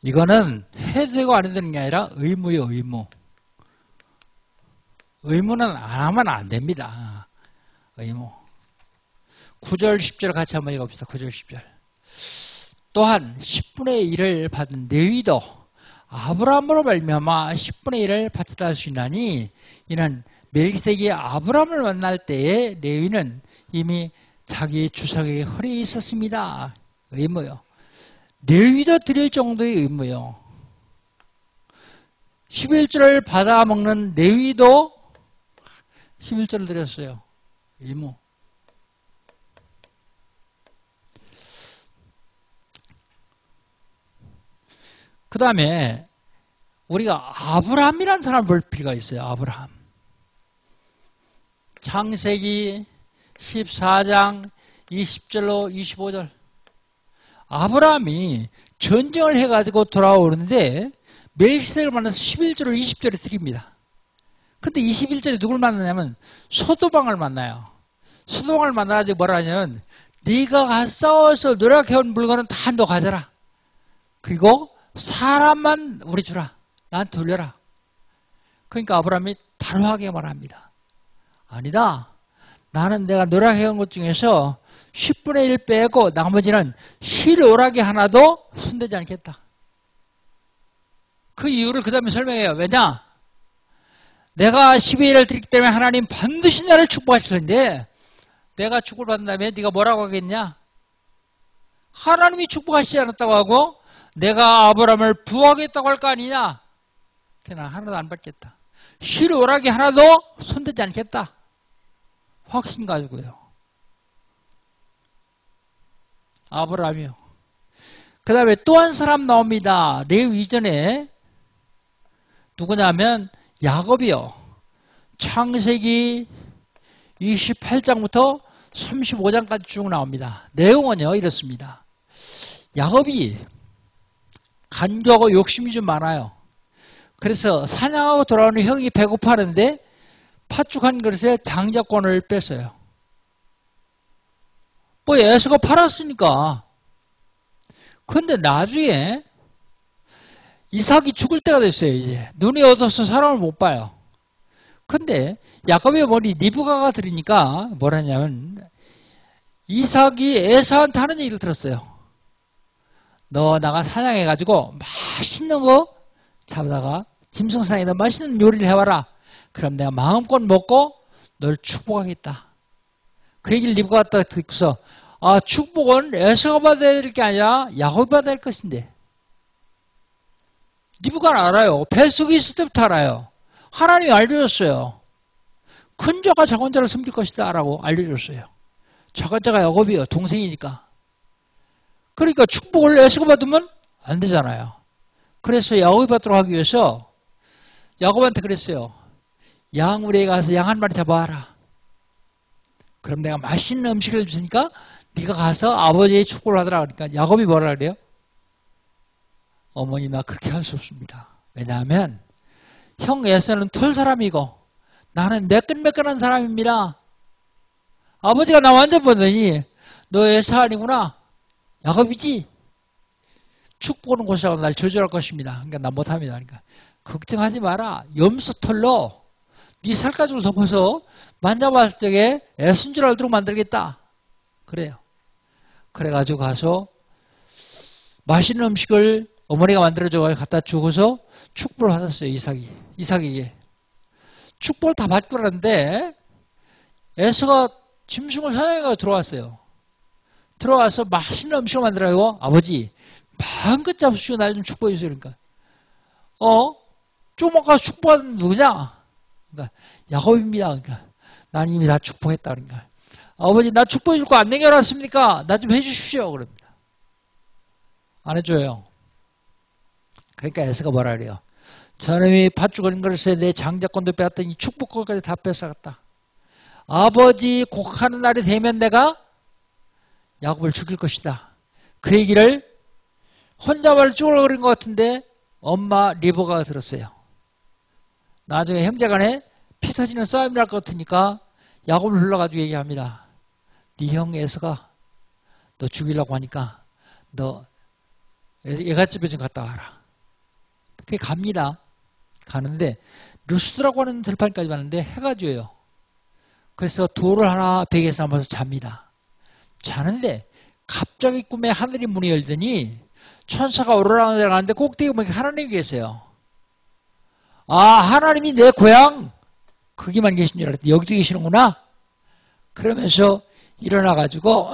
이거는 해도 되고 안 해도 되는 게 아니라 의무요 의무. 의무는 안 하면 안 됩니다. 의무. 9절 10절 같이 한번 읽어봅시다. 9절 10절. 또한 10분의 1을 받은 레위도 아브라함으로 말미암아 10분의 1을 바치다 할 수 있나니 이는 멜기세덱이 아브라함을 만날 때에 레위는 이미 자기 주석의 허리에 있었습니다. 의무요. 레위도 드릴 정도의 의무요. 11절을 받아먹는 레위도 11절을 드렸어요. 의무. 그 다음에 우리가 아브라함이라는 사람을 볼 필요가 있어요. 아브라함. 창세기 14장 20절로 25절. 아브라함이 전쟁을 해가지고 돌아오는데 멜기세덱을 만나서 11절을 20절에 드립니다. 근데 21절에 누굴 만나냐면 소도방을 만나요. 소도방을 만나가지고 뭐라 하냐면 네가 싸워서 노력해온 물건은 다 너 가져라. 그리고 사람만 우리 주라. 나한테 돌려라. 그러니까 아브라함이 단호하게 말합니다. 아니다. 나는 내가 노력해온 것 중에서 10분의 1 빼고 나머지는 실오라기 하나도 손대지 않겠다. 그 이유를 그 다음에 설명해요. 왜냐? 내가 12의 1을 드리기 때문에 하나님 반드시 나를 축복하실 텐데 내가 축복을 받은 다음에 네가 뭐라고 하겠냐? 하나님이 축복하시지 않았다고 하고 내가 아브라함을 부하겠다고 할 거 아니냐? 그냥 하나도 안 받겠다. 실오라기 하나도 손대지 않겠다. 확신 가지고요. 아브라함이요. 그 다음에 또 한 사람 나옵니다. 레위 이전에 누구냐면 야곱이요. 창세기 28장부터 35장까지 쭉 나옵니다. 내용은요 이렇습니다. 야곱이 간교하고 욕심이 좀 많아요. 그래서 사냥하고 돌아오는 형이 배고파하는데 팥죽 한 그릇에 장자권을 뺐어요. 뭐 에서가 팔았으니까. 근데 나중에 이삭이 죽을 때가 됐어요. 이제 눈이 어두워서 사람을 못 봐요. 근데 야곱의 머리 리브가가 들으니까 뭐라냐면 이삭이 에사한테 하는 얘기를 들었어요. 너 나가 사냥해가지고 맛있는 거 잡아다가 짐승상에다 맛있는 요리를 해와라. 그럼 내가 마음껏 먹고 널 축복하겠다. 그 얘기를 리브가가 딱 듣고서 아, 축복은 에서가 받아야 될 게 아니라 야곱이 받아야 할 것인데. 리브가는 알아요. 뱃속에 있을 때부터 알아요. 하나님이 알려줬어요. 큰 자가 작은 자를 섬길 것이다 라고 알려줬어요. 작은 자가 야곱이요. 동생이니까. 그러니까 축복을 에서가 받으면 안 되잖아요. 그래서 야곱이 받도록 하기 위해서 야곱한테 그랬어요. 양우리에 가서 양 한 마리 잡아와라. 그럼 내가 맛있는 음식을 주니까 네가 가서 아버지의 축복을 하더라. 그러니까 야곱이 뭐라 그래요? 어머니 나 그렇게 할 수 없습니다. 왜냐하면 형 에서는 털 사람이고 나는 매끈매끈한 사람입니다. 아버지가 나 완전 보더니 너 에서 아니구나. 야곱이지? 축복하는 곳이라고 날 저주할 것입니다. 그러니까 나 못합니다. 그러니까 걱정하지 마라. 염소털로 네 살가죽을 덮어서 만져봤을 적에 애쓴 줄 알도록 만들겠다. 그래요. 그래가지고 가서 맛있는 음식을 어머니가 만들어줘서 갖다 주고서 축복을 받았어요. 이삭에게. 축복을 다 받고 그러는데 에서가 짐승을 사냥해서 들어왔어요. 들어와서 맛있는 음식을 만들어요. 아버지 마음껏 잡수시고 날 좀 축복해 주세요. 그러니까 조금 가서 축복받은 누구냐? 그러니까 야곱입니다. 그러니까 난 이미 다 축복했다. 그러니까 아버지 나 축복해 줄 거 안 남겨놨습니까? 나 좀 해주십시오. 그럽니다. 안 해줘요. 그러니까 에서가 뭐라 그래요? 저놈이 밭주거린 것을 내 장자권도 빼앗더니 축복권까지 다 뺏어갔다. 아버지 곡하는 날이 되면 내가 야곱을 죽일 것이다. 그 얘기를 혼자말 쭈글거린 것 같은데 엄마 리브가가 들었어요. 나중에 형제간에 피 터지는 싸움이 날 것 같으니까 야곱을 불러가지고 얘기합니다. 네 형 에서가 너 죽이려고 하니까 너 애갓집에 좀 갔다 와라. 그게 갑니다. 가는데 루스드라고 하는 들판까지 가는데 해가 져요. 그래서 돌을 하나 베개에 삶아서 잡니다. 자는데 갑자기 꿈에 하늘이 문이 열더니 천사가 오르락 내려가는데 꼭대기 보니까 하나님이 계세요. 아, 하나님이 내 고향 거기만 계신 줄 알았더니 여기도 계시는구나. 그러면서 일어나가지고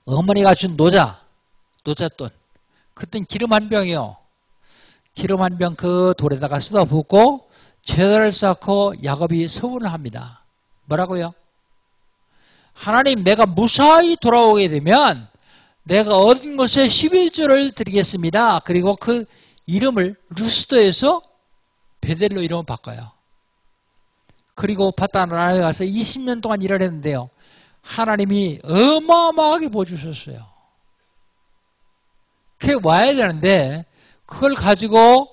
어머니가 준 노잣돈. 그땐 기름 한 병이요. 기름 한 병 그 돌에다가 쏟아붓고 제단을 쌓고 야곱이 서문을 합니다. 뭐라고요? 하나님 내가 무사히 돌아오게 되면 내가 얻은 것에 11조를 드리겠습니다. 그리고 그 이름을 루스더에서 베델로 이름을 바꿔요. 그리고 바다나라에 가서 20년 동안 일을 했는데요. 하나님이 어마어마하게 보여주셨어요. 그게 와야 되는데 그걸 가지고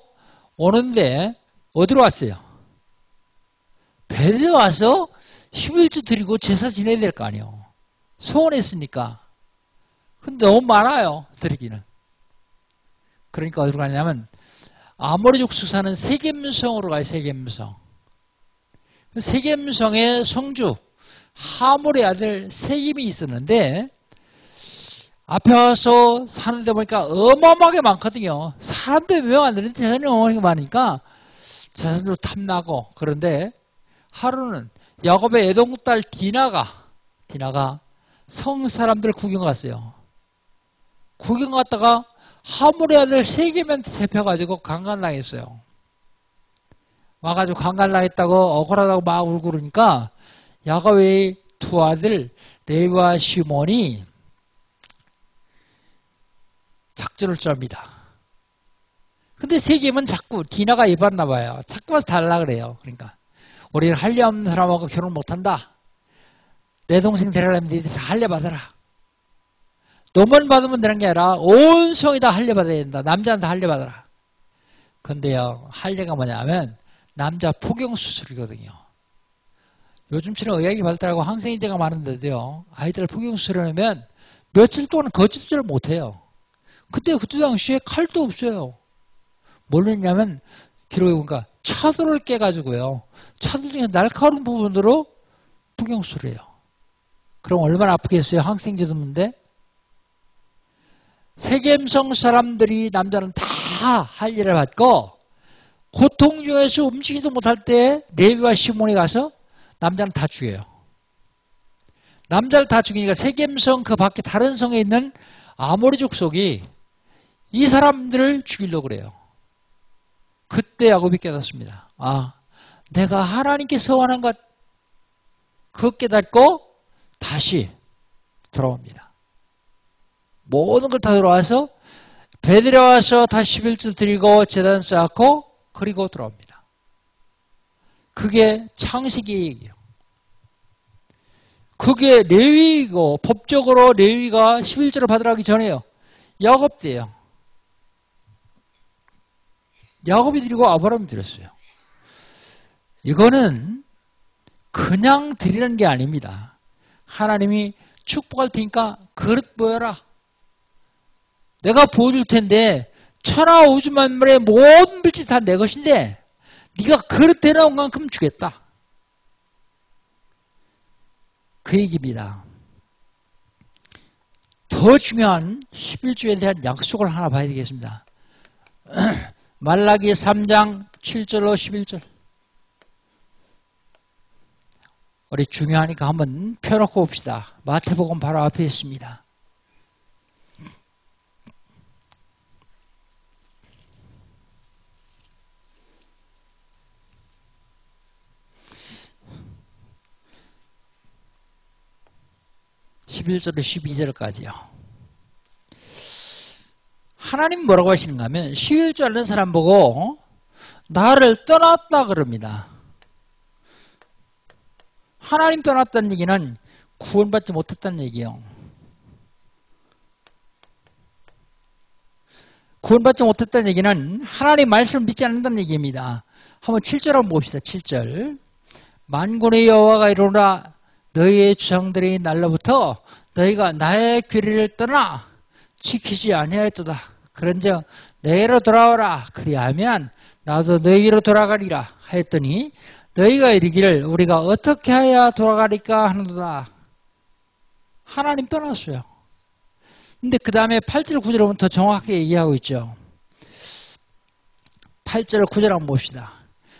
오는데 어디로 왔어요? 베델에 와서 11조 드리고 제사 지내야 될 거 아니에요. 소원했으니까. 근데 너무 많아요. 드리기는. 그러니까 어디로 가냐면 아모리족 수사는 세겜성으로 가요. 세겜성. 세겜성의 성주 하몰의 아들 세겜이 있었는데 앞에 와서 사는데 보니까 어마어마하게 많거든요. 사람들이 왜 안 되는지 재산이 어마어마하게 많으니까 재산으로 탐나고. 그런데 하루는 야곱의 애동딸 디나가 성 사람들 구경 갔어요. 구경 갔다가 하몰의 아들 세겜한테 잡혀가지고 강간당했어요. 와가지고 강간당했다고 억울하다고 막 울고 그러니까 야곱의 두 아들 레위와 시몬이 작전을 짭니다. 근데 세겜은 자꾸 디나가 입었나 봐요. 자꾸 와서 달라 그래요. 그러니까 우리는 할례 없는 사람하고 결혼 못한다. 내 동생 데려가려면 니들 다 할례 받아라. 너만 받으면 되는 게 아니라 온 성이 다 할례 받아야 된다. 남자는 다 할례 받아라. 근데요, 할례가 뭐냐면 남자 포경 수술이거든요. 요즘처럼 의학이 발달하고 항생제가 많은데도요, 아이들 포경 수술하면 며칠 동안 거짓말을 못해요. 그때 당시에 칼도 없어요. 뭘 했냐면 기록해 보니까 차도를 깨가지고요, 차도 중에 날카로운 부분으로 포경 수술해요. 그럼 얼마나 아프겠어요? 항생제도 없는데. 세겜성 사람들이 남자는 다 할례를 받고 고통 중에서 움직이지도 못할 때 레위와 시몬이 가서 남자는 다 죽여요. 남자를 다 죽이니까 세겜성 그 밖에 다른 성에 있는 아모리 족속이 이 사람들을 죽이려고 그래요. 그때 야곱이 깨닫습니다. 아, 내가 하나님께 서원한 것 그거 깨닫고 다시 돌아옵니다. 모든 걸 다 돌아와서 베들레 와서 다시 11조 드리고 제단 쌓고 그리고 돌아옵니다. 그게 창세기 얘기예요. 그게 레위이고 법적으로 레위가 11조를 받으러 가기 전에요. 야곱 때예요. 야곱이 드리고 아브라함이 드렸어요. 이거는 그냥 드리는 게 아닙니다. 하나님이 축복할 테니까 그릇 보여라. 내가 보여줄 텐데 천하 우주 만물의 모든 물질 다 내 것인데 네가 그릇 대나온 만큼 주겠다. 그 얘기입니다. 더 중요한 11조에 대한 약속을 하나 봐야 되겠습니다. 말라기 3장 7절로 11절. 우리 중요하니까 한번 펴놓고 봅시다. 마태복음 바로 앞에 있습니다. (11절로) (12절까지요) 하나님 뭐라고 하시는가 하면 11조 하는 사람 보고 나를 떠났다 그럽니다. 하나님 떠났다는 얘기는 구원받지 못했다는 얘기예요. 구원받지 못했다는 얘기는 하나님 말씀을 믿지 않는다는 얘기입니다. 한번 7절 한번 봅시다. 7절. 만군의 여호와가 이르노라 너희의 주상들의 날로부터 너희가 나의 규례를 떠나 지키지 아니하였도다. 그런즉 내게로 돌아오라. 그리하면 나도 너희로 돌아가리라 하였더니 너희가 이르기를 우리가 어떻게 해야 돌아가리까 하는도다. 하나님 떠났어요. 근데 그 다음에 8절 9절 보면 더 정확하게 얘기하고 있죠. 8절 9절 한번 봅시다.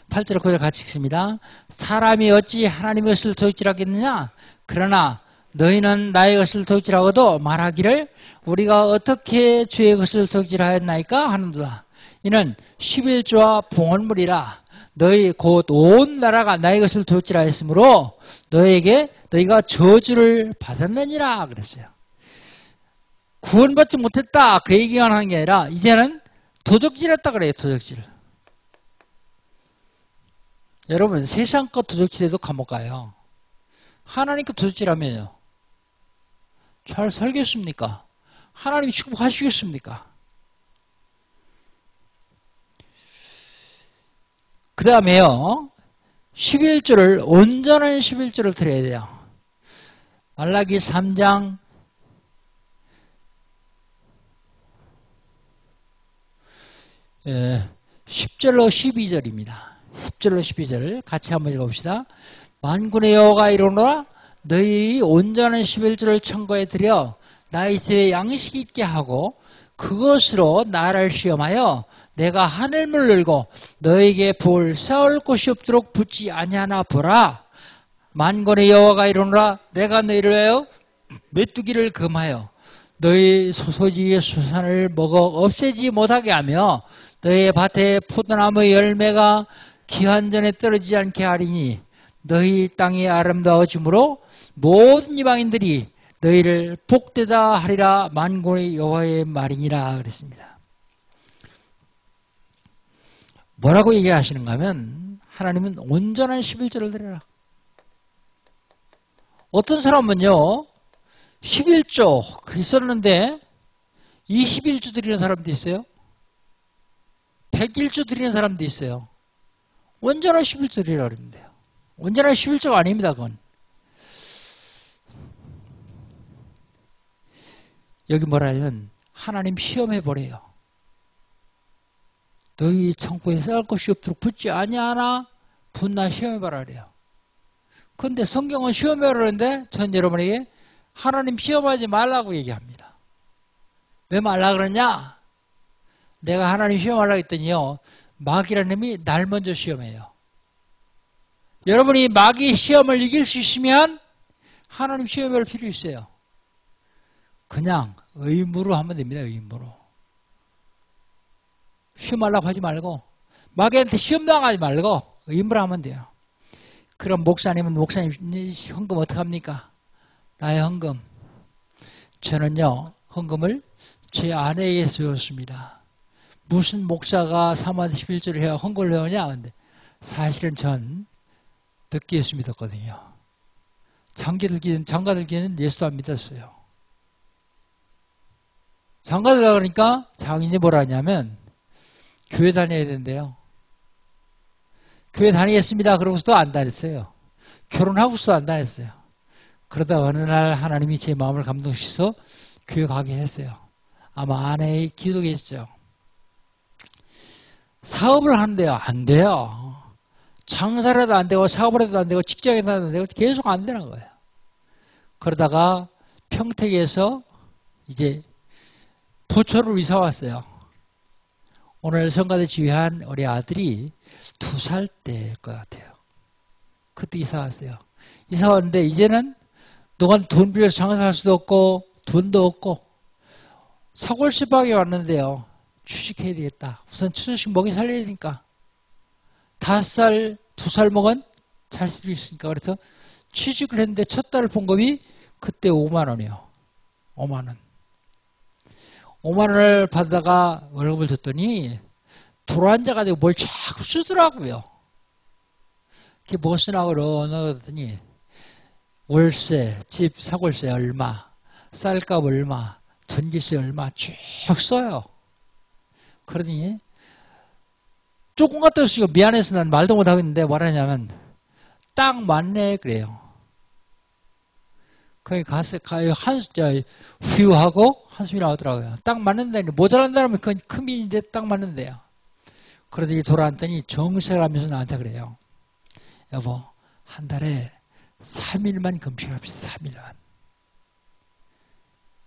8절 9절 같이 읽습니다. 사람이 어찌 하나님의 것을 도둑질하겠느냐. 그러나 너희는 나의 것을 도둑질하고도 말하기를 우리가 어떻게 주의 것을 도둑질하였나이까 하는도다. 이는 11조와 봉헌물이라 너희 곧 온 나라가 나의 것을 도둑질하였으므로 너희가 저주를 받았느니라 그랬어요. 구원받지 못했다 그 얘기만 하는 게 아니라 이제는 도둑질했다 그래요. 도둑질. 여러분 세상 것 도둑질해도 감옥 가요. 하나님 것 도둑질하면요 잘 살겠습니까? 하나님이 축복하시겠습니까? 그 다음에요 11조를 온전한 11조를 드려야 돼요. 말라기 3장 10절로 12절입니다. 10절로 12절 같이 한번 읽어봅시다. 만군의 여호와가 이르노라 너희 온전한 11조를 천거에 드려 나의 집에 양식이 있게 하고 그것으로 나를 시험하여 내가 하늘문을 열고 너에게 볼 쌓을 곳이 없도록 붙지 아니하나 보라. 만군의 여호와가 이르노라 내가 너희를 위하여 메뚜기를 금하여 너희 소소지의 수산을 먹어 없애지 못하게 하며 너희 밭에 포도나무 열매가 기한 전에 떨어지지 않게 하리니 너희 땅이 아름다워짐으로 모든 이방인들이 너희를 복되다 하리라. 만군의 여호와의 말이니라 그랬습니다. 뭐라고 얘기하시는가 하면 하나님은 온전한 11조를 드려라. 어떤 사람은요 11조 그랬었는데 21조 드리는 사람도 있어요. 101조 드리는 사람도 있어요. 온전한 11조 드리라고 그러는데요. 온전한 11조가 아닙니다. 그건. 여기 뭐라 하면 하나님 시험해보래요. 너희 창고에 쌓을 것이 없도록 붙지 아니하나 분나 시험해봐라 그래요. 그런데 성경은 시험해보라 그러는데 전 여러분에게 하나님 시험하지 말라고 얘기합니다. 왜 말라 그러냐? 내가 하나님 시험하려고 했더니요 마귀라는 놈이 날 먼저 시험해요. 여러분이 마귀 시험을 이길 수 있으면 하나님 시험할 필요 있어요. 그냥 의무로 하면 됩니다. 의무로. 시험하려고 하지 말고 마귀한테 시험 당하지 말고 의무로 하면 돼요. 그럼 목사님은 목사님 헌금 어떡합니까? 나의 헌금. 저는요. 헌금을 제 아내에게 줬습니다. 무슨 목사가 3만 11조를 해야 헌금을 해오냐? 근데 사실은 전 늦게 예수 믿었거든요. 장가들기는 예수도 안 믿었어요. 장가들라 그러니까 장인이 뭐라 하냐면 교회 다녀야 된대요. 교회 다니겠습니다. 그러고서도 안 다녔어요. 결혼하고서도 안 다녔어요. 그러다 어느 날 하나님이 제 마음을 감동시켜서 교회 가게 했어요. 아마 아내의 기도겠죠. 사업을 하는데요. 안 돼요. 장사를 해도 안 되고 사업을 해도 안 되고 직장에도 안 되고 계속 안 되는 거예요. 그러다가 평택에서 이제 부천으로 이사 왔어요. 오늘 성가대 지휘한 우리 아들이 2살 때일 것 같아요. 그때 이사 왔어요. 이사 왔는데 이제는 너가 돈 빌려서 장사할 수도 없고 돈도 없고 사골시방에 왔는데요. 취직해야 되겠다. 우선 추석씩 먹이 살려야 되니까 5살, 2살 먹은 잘 수도 있으니까 그래서 취직을 했는데 첫 달 봉급이 그때 5만 원이요. 5만 원. 5만 원을 받다가 월급을 줬더니 들어앉아가지고 뭘 자꾸 쓰더라고요. 그게 뭐 쓰라고 그러더니 월세, 집 사골세 얼마, 쌀값 얼마, 전기세 얼마 쭉 써요. 그러더니 조금 갖다 쓰고 미안해서 난 말도 못하고 있는데 뭐라냐면 딱 맞네 그래요. 거기 가서 휴하고 한숨이 나오더라고요. 딱 맞는데 모자란다면 그건 큰 빈인데 딱 맞는데요. 그러더니 돌아왔더니 정색을 하면서 나한테 그래요. 여보 한 달에 3일만 금식합시다. 3일만.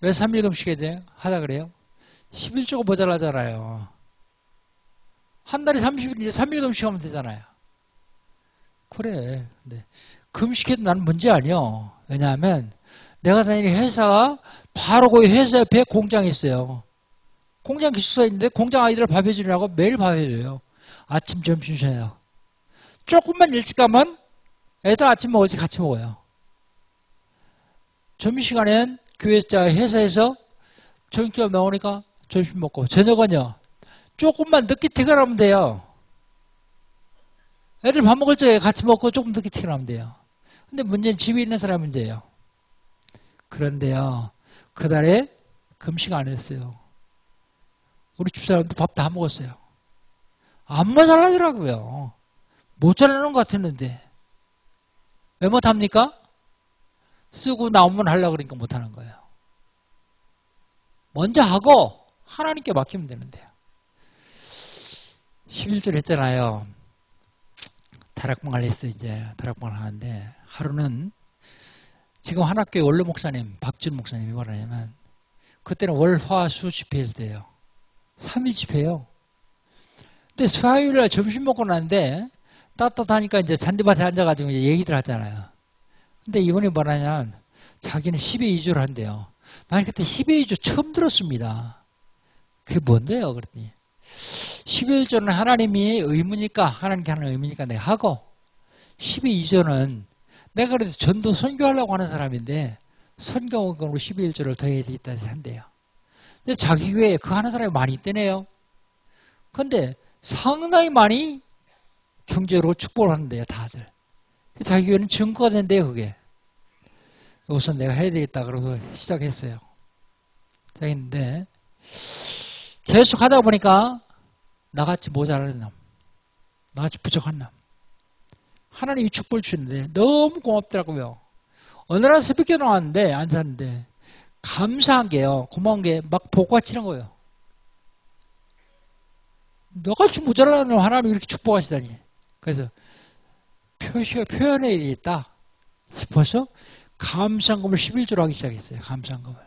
왜 3일 금식해야 돼요? 하다 그래요? 11조가 모자라잖아요. 한 달에 30일인데 3일 금식하면 되잖아요. 그래. 근데 금식해도 나는 문제 아니요. 왜냐하면 내가 다니는 회사가 바로 그 회사 옆에 공장이 있어요. 공장 기숙사 있는데 공장 아이들 밥 해주느라고 매일 밥 해줘요. 아침, 점심, 저녁. 조금만 일찍 가면 애들 아침 먹을지 같이 먹어요. 점심시간엔 회사에서 저녁 나오니까 점심 먹고 저녁은요. 조금만 늦게 퇴근하면 돼요. 애들 밥 먹을 때 같이 먹고 조금 늦게 퇴근하면 돼요. 근데 문제는 집에 있는 사람 문제예요. 그런데요. 그달에 금식 안 했어요. 우리 집사람도 밥 다 먹었어요. 안 모자라더라고요. 모자라는 것 같았는데. 왜 못합니까? 쓰고 나오면 하려고 그러니까 못하는 거예요. 먼저 하고 하나님께 맡기면 되는데요. 11절 했잖아요. 다락방을 했어요. 이제 다락방을 하는데 하루는 지금 한학교의 원로 목사님 박준 목사님이 뭐라 하냐면 그때는 월화수 집회일 때예요. 3일 집회요. 근데 수요일날 점심 먹고 나는데 따뜻하니까 이제 잔디밭에 앉아가지고 이제 얘기들 하잖아요. 근데 이분이 뭐라냐면 자기는 10의 2조를 한대요. 나는 그때 10의 2조 처음 들었습니다. 그게 뭔데요? 그랬더니 11조는 하나님이 의무니까 하나님께 하는 의무니까 내가 하고 10의 2조는 내가 그래도 전도 선교하려고 하는 사람인데 선교원금으로 11조를 더해야 되겠다 해서 한대요. 근데 자기 교회에 그거 하는 사람이 많이 있대네요. 근데 상당히 많이 경제로 축복을 하는데요, 다들. 자기 교회는 증거가 된대요, 그게. 우선 내가 해야 되겠다, 그러고 시작했어요. 시작했는데, 계속 하다 보니까, 나같이 모자라는 놈, 나같이 부족한 놈, 하나님이 축복을 주는데, 너무 고맙더라고요. 어느 날 새벽에 나왔는데, 안 잤는데, 감사한 게요, 고마운 게 막 복과 치는 거예요. 너같이 모자라는 놈 하나님이 이렇게 축복하시다니. 그래서 표현해야 되겠다 싶어서 감사금을 11조로 하기 시작했어요. 감사금을.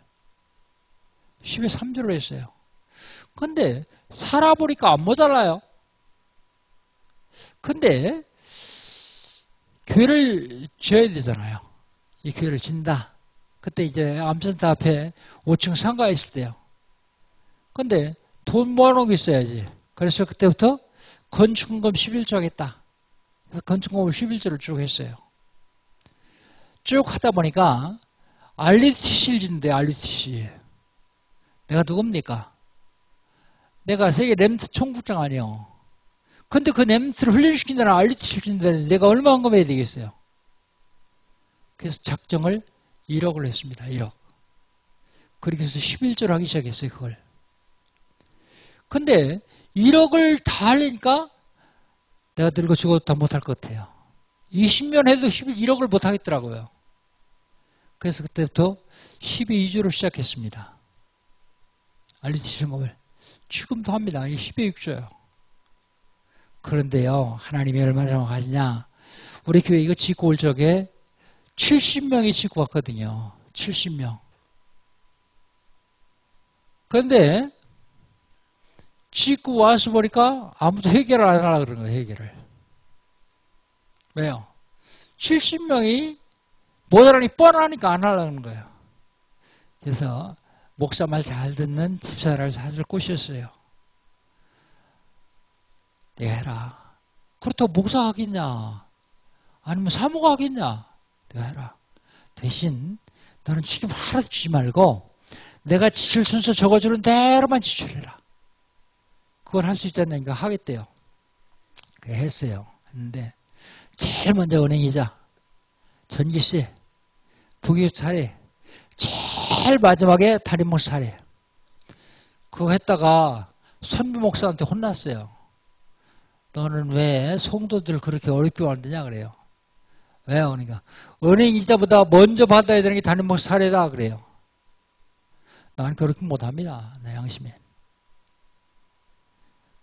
10에 3조로 했어요. 근데 살아보니까 안 모자라요. 근데 교회를 지어야 되잖아요. 이 교회를 진다. 그때 이제 암센터 앞에 5층 상가에 있을 때요. 근데 돈 모아놓은 게 있어야지. 그래서 그때부터 건축금 11조 하겠다. 그래서 건축금을 11조를 쭉 했어요. 쭉 하다 보니까 RUTC를 짓는데 RUTC. 내가 누굽니까? 내가 세계 램스 총국장 아니요. 근데 그 램스를 훈련시킨다는 RUTC를 짓는데 내가 얼마 헌금해야 되겠어요? 그래서 작정을 1억을 했습니다. 1억. 그렇게 해서 11조를 하기 시작했어요. 그걸. 근데 1억을 다 하려니까 내가 늙어 죽어도 다 못할 것 같아요. 20년 해도 1억을 못 하겠더라고요. 그래서 그때부터 12조를 시작했습니다. RUTC 점검을. 지금도 합니다. 이게 12조예요. 그런데요, 하나님이 얼마나 정확하시냐. 우리 교회 이거 짓고 올 적에 70명이 짓고 왔거든요. 70명. 그런데 짓고 와서 보니까 아무도 해결을 안 하려고 그러는 거예요. 해결을. 왜요? 70명이 못하라니 뻔하니까 안 하려는 거예요. 그래서 목사 말 잘 듣는 집사를 사실 꼬셨어요. 내가 해라. 그렇다고 목사 하겠냐? 아니면 사모가 하겠냐? 내가 해라. 대신 너는 책임 하나도 주지 말고 내가 지출 순서 적어주는 대로만 지출해라. 그걸 할 수 있다니까 하겠대요. 그래 했어요. 했는데 제일 먼저 은행이자, 전기세, 부교 차례, 제일 마지막에 담임 목사 차례. 그거 했다가 선비 목사한테 혼났어요. 너는 왜 성도들 그렇게 어렵게 만드냐 그래요. 왜요? 그러니까 은행 이자보다 먼저 받아야 되는 게 담임 목사 차례다 그래요. 나는 그렇게 못합니다. 내 양심에.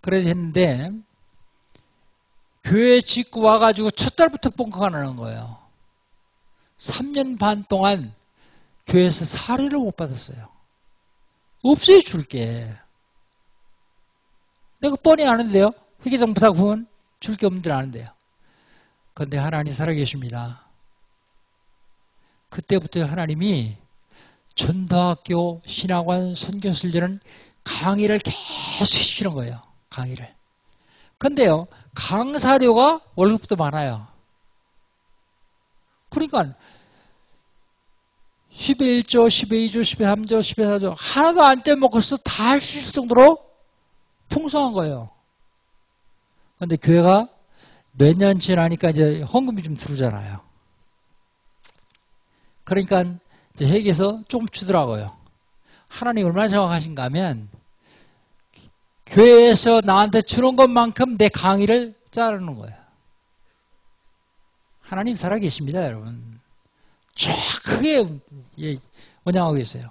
그래서 했는데 교회 짓고 와가지고 첫 달부터 뻥커가 나는 거예요. 3년 반 동안 교회에서 사례를 못 받았어요. 없어요, 줄게. 내가 뻔히 아는데요. 회계장부사구는 줄 게 없는 줄 아는데요. 그런데 하나님 살아계십니다. 그때부터 하나님이 전도학교, 신학원, 선교술리는 강의를 계속 해주시는 거예요. 강의를. 근데요, 강사료가 월급도 많아요. 그러니까 10의 1조, 10의 2조, 10의 3조, 10의 4조 하나도 안 떼먹어서 다 할 수 있을 정도로 풍성한 거예요. 그런데 교회가 몇 년 지나니까 이제 헌금이 좀 들어오잖아요. 그러니까 이제 회계에서 조금 주더라고요. 하나님 얼마나 정확하신가 하면 교회에서 나한테 주는 것만큼 내 강의를 자르는 거예요. 하나님 살아계십니다, 여러분. 정확하게 원양하고 계세요.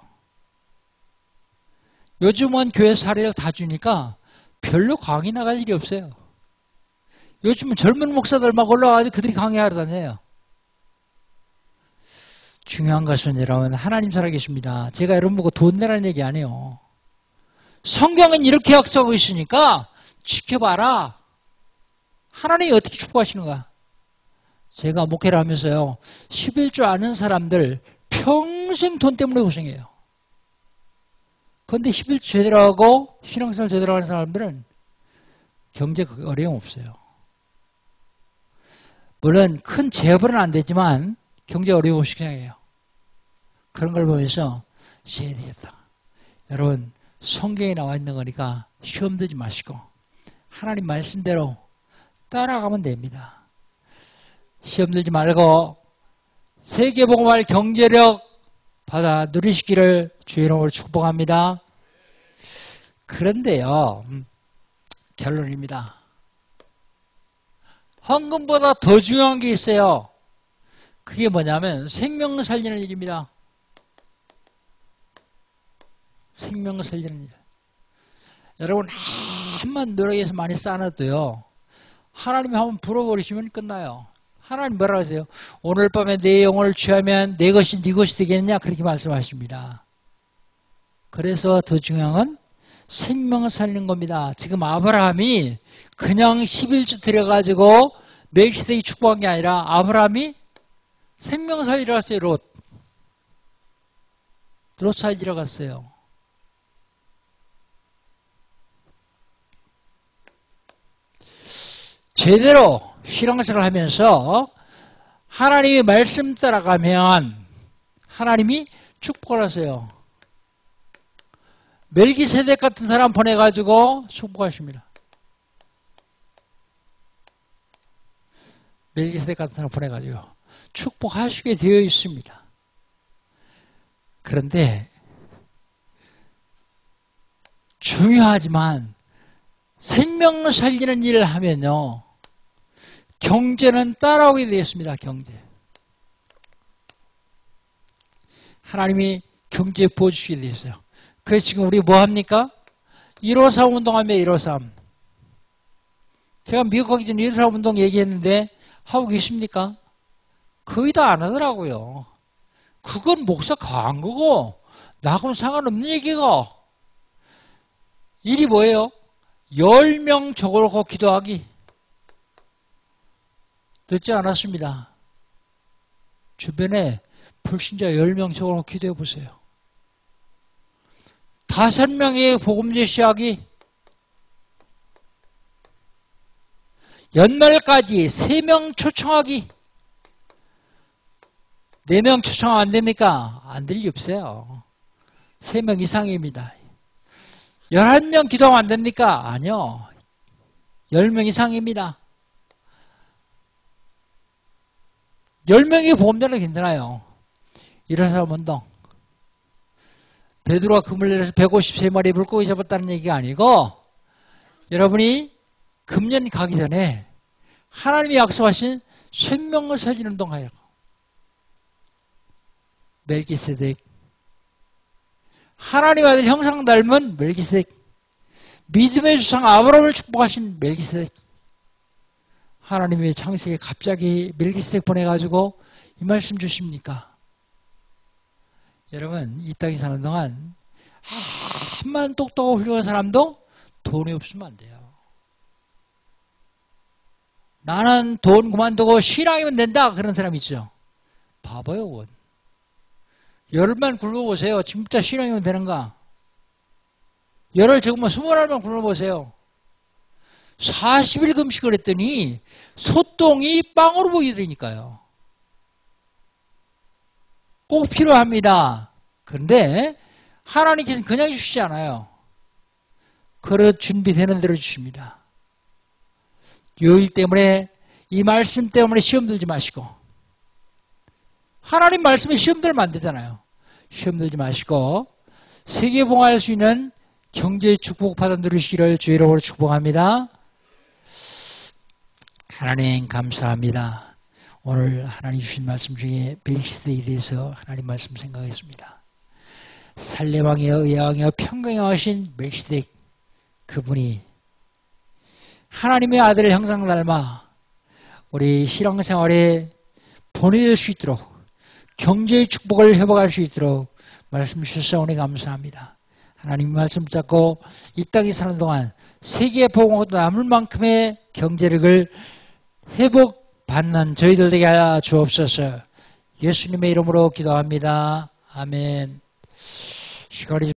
요즘은 교회 사례를 다 주니까 별로 강의 나갈 일이 없어요. 요즘은 젊은 목사들 막 올라와가지고 그들이 강의하러 다녀요. 중요한 것은 여러분, 하나님 살아계십니다. 제가 여러분 보고 돈 내라는 얘기 아니에요. 성경은 이렇게 약속하고 있으니까 지켜봐라. 하나님이 어떻게 축복하시는가? 제가 목회를 하면서요, 11조 아는 사람들 평생 돈 때문에 고생해요. 그런데 11조 제대로 하고 신앙생활 제대로 하는 사람들은 경제 어려움 없어요. 물론 큰 재벌은 안 되지만 경제 어려움 없이 그냥 해요. 그런 걸 보면서 쉬어야 되겠다. 여러분, 성경에 나와 있는 거니까 시험 들지 마시고 하나님 말씀대로 따라가면 됩니다. 시험 들지 말고 세계복음할 경제력 받아 누리시기를 주의 이름으로 축복합니다. 그런데요, 결론입니다. 헌금보다 더 중요한 게 있어요. 그게 뭐냐면 생명 살리는 일입니다. 생명 살리는 일. 여러분, 한번 노력해서 많이 쌓아놔도요, 하나님이 한번 불어버리시면 끝나요. 하나님 뭐라고 하세요? 오늘 밤에 내 영혼을 취하면 내 것이 네 것이 되겠느냐? 그렇게 말씀하십니다. 그래서 더 중요한 건 생명을 살리는 겁니다. 지금 아브라함이 그냥 11조 들여가지고 멜키세덱이 축복한 게 아니라 아브라함이 생명 살리러 갔어요. 롯 살리러 갔어요. 제대로 신앙생활을 하면서 하나님의 말씀 따라가면 하나님이 축복을 하세요. 멜기세덱 같은 사람 보내가지고 축복하십니다. 멜기세덱 같은 사람 보내가지고 축복하시게 되어 있습니다. 그런데 중요하지만 생명을 살리는 일을 하면요, 경제는 따라오게 되어 있습니다. 경제. 하나님이 경제 부어주시게 되어 있어요. 그래서 지금 우리 뭐 합니까? 153 운동하면 153. 제가 미국 가기 전에 153 운동 얘기했는데 하고 계십니까? 거의 다 안 하더라고요. 그건 목사 강한 거고 나하고는 상관없는 얘기고. 일이 뭐예요? 10명 적어놓고 기도하기. 늦지 않았습니다. 주변에 불신자 10명 적어놓고 기도해 보세요. 5명의 복음제 시작이, 연말까지 3명 초청하기. 4명 초청 안 됩니까? 안 될 리 없어요. 3명 이상입니다. 11명 기도하면 안 됩니까? 아니요. 10명 이상입니다. 10명이 보험되는 괜찮아요. 일어서 운동. 베드로가 금을 내려서 153마리 물고기 잡았다는 얘기가 아니고, 여러분이 금년 가기 전에 하나님이 약속하신 생명을 살리는 운동 하라고. 멜기세덱, 하나님 아들 형상 닮은 멜기세덱, 믿음의 주상 아브라함을 축복하신 멜기세덱, 하나님의 창세기에 갑자기 멜기세덱 보내가지고 이 말씀 주십니까? 여러분, 이 땅에 사는 동안 한만 똑똑하고 훌륭한 사람도 돈이 없으면 안 돼요. 나는 돈 그만두고 신앙이면 된다, 그런 사람 있죠. 바보요, 그건. 열흘만 굶어보세요. 진짜 신앙이면 되는가? 열흘 적으면 20알만 굶어보세요. 40일 금식을 했더니 소똥이 빵으로 보이게 되니까요. 꼭 필요합니다. 그런데 하나님께서는 그냥 주시지 않아요. 그릇 준비되는 대로 주십니다. 요일 때문에, 이 말씀 때문에 시험 들지 마시고, 하나님 말씀에 시험 들면 안 되잖아요. 시험 들지 마시고 세계봉할 수 있는 경제 축복 받아 누리시기를 주의 이름으로 축복합니다. 하나님 감사합니다. 오늘 하나님 주신 말씀 중에 멜기세덱에 대해서 하나님 말씀 생각했습니다. 살레왕이여 의왕이여 평강에 하신 멜기세덱, 그분이 하나님의 아들을 형상 닮아 우리 신앙생활에 보내줄 수 있도록, 경제의 축복을 회복할 수 있도록 말씀 주셔서 감사합니다. 하나님 말씀 잡고 이 땅에 사는 동안 세계 복음으로 남을 만큼의 경제력을 회복받는 저희들 되게 하여 주옵소서. 예수님의 이름으로 기도합니다. 아멘. 시간이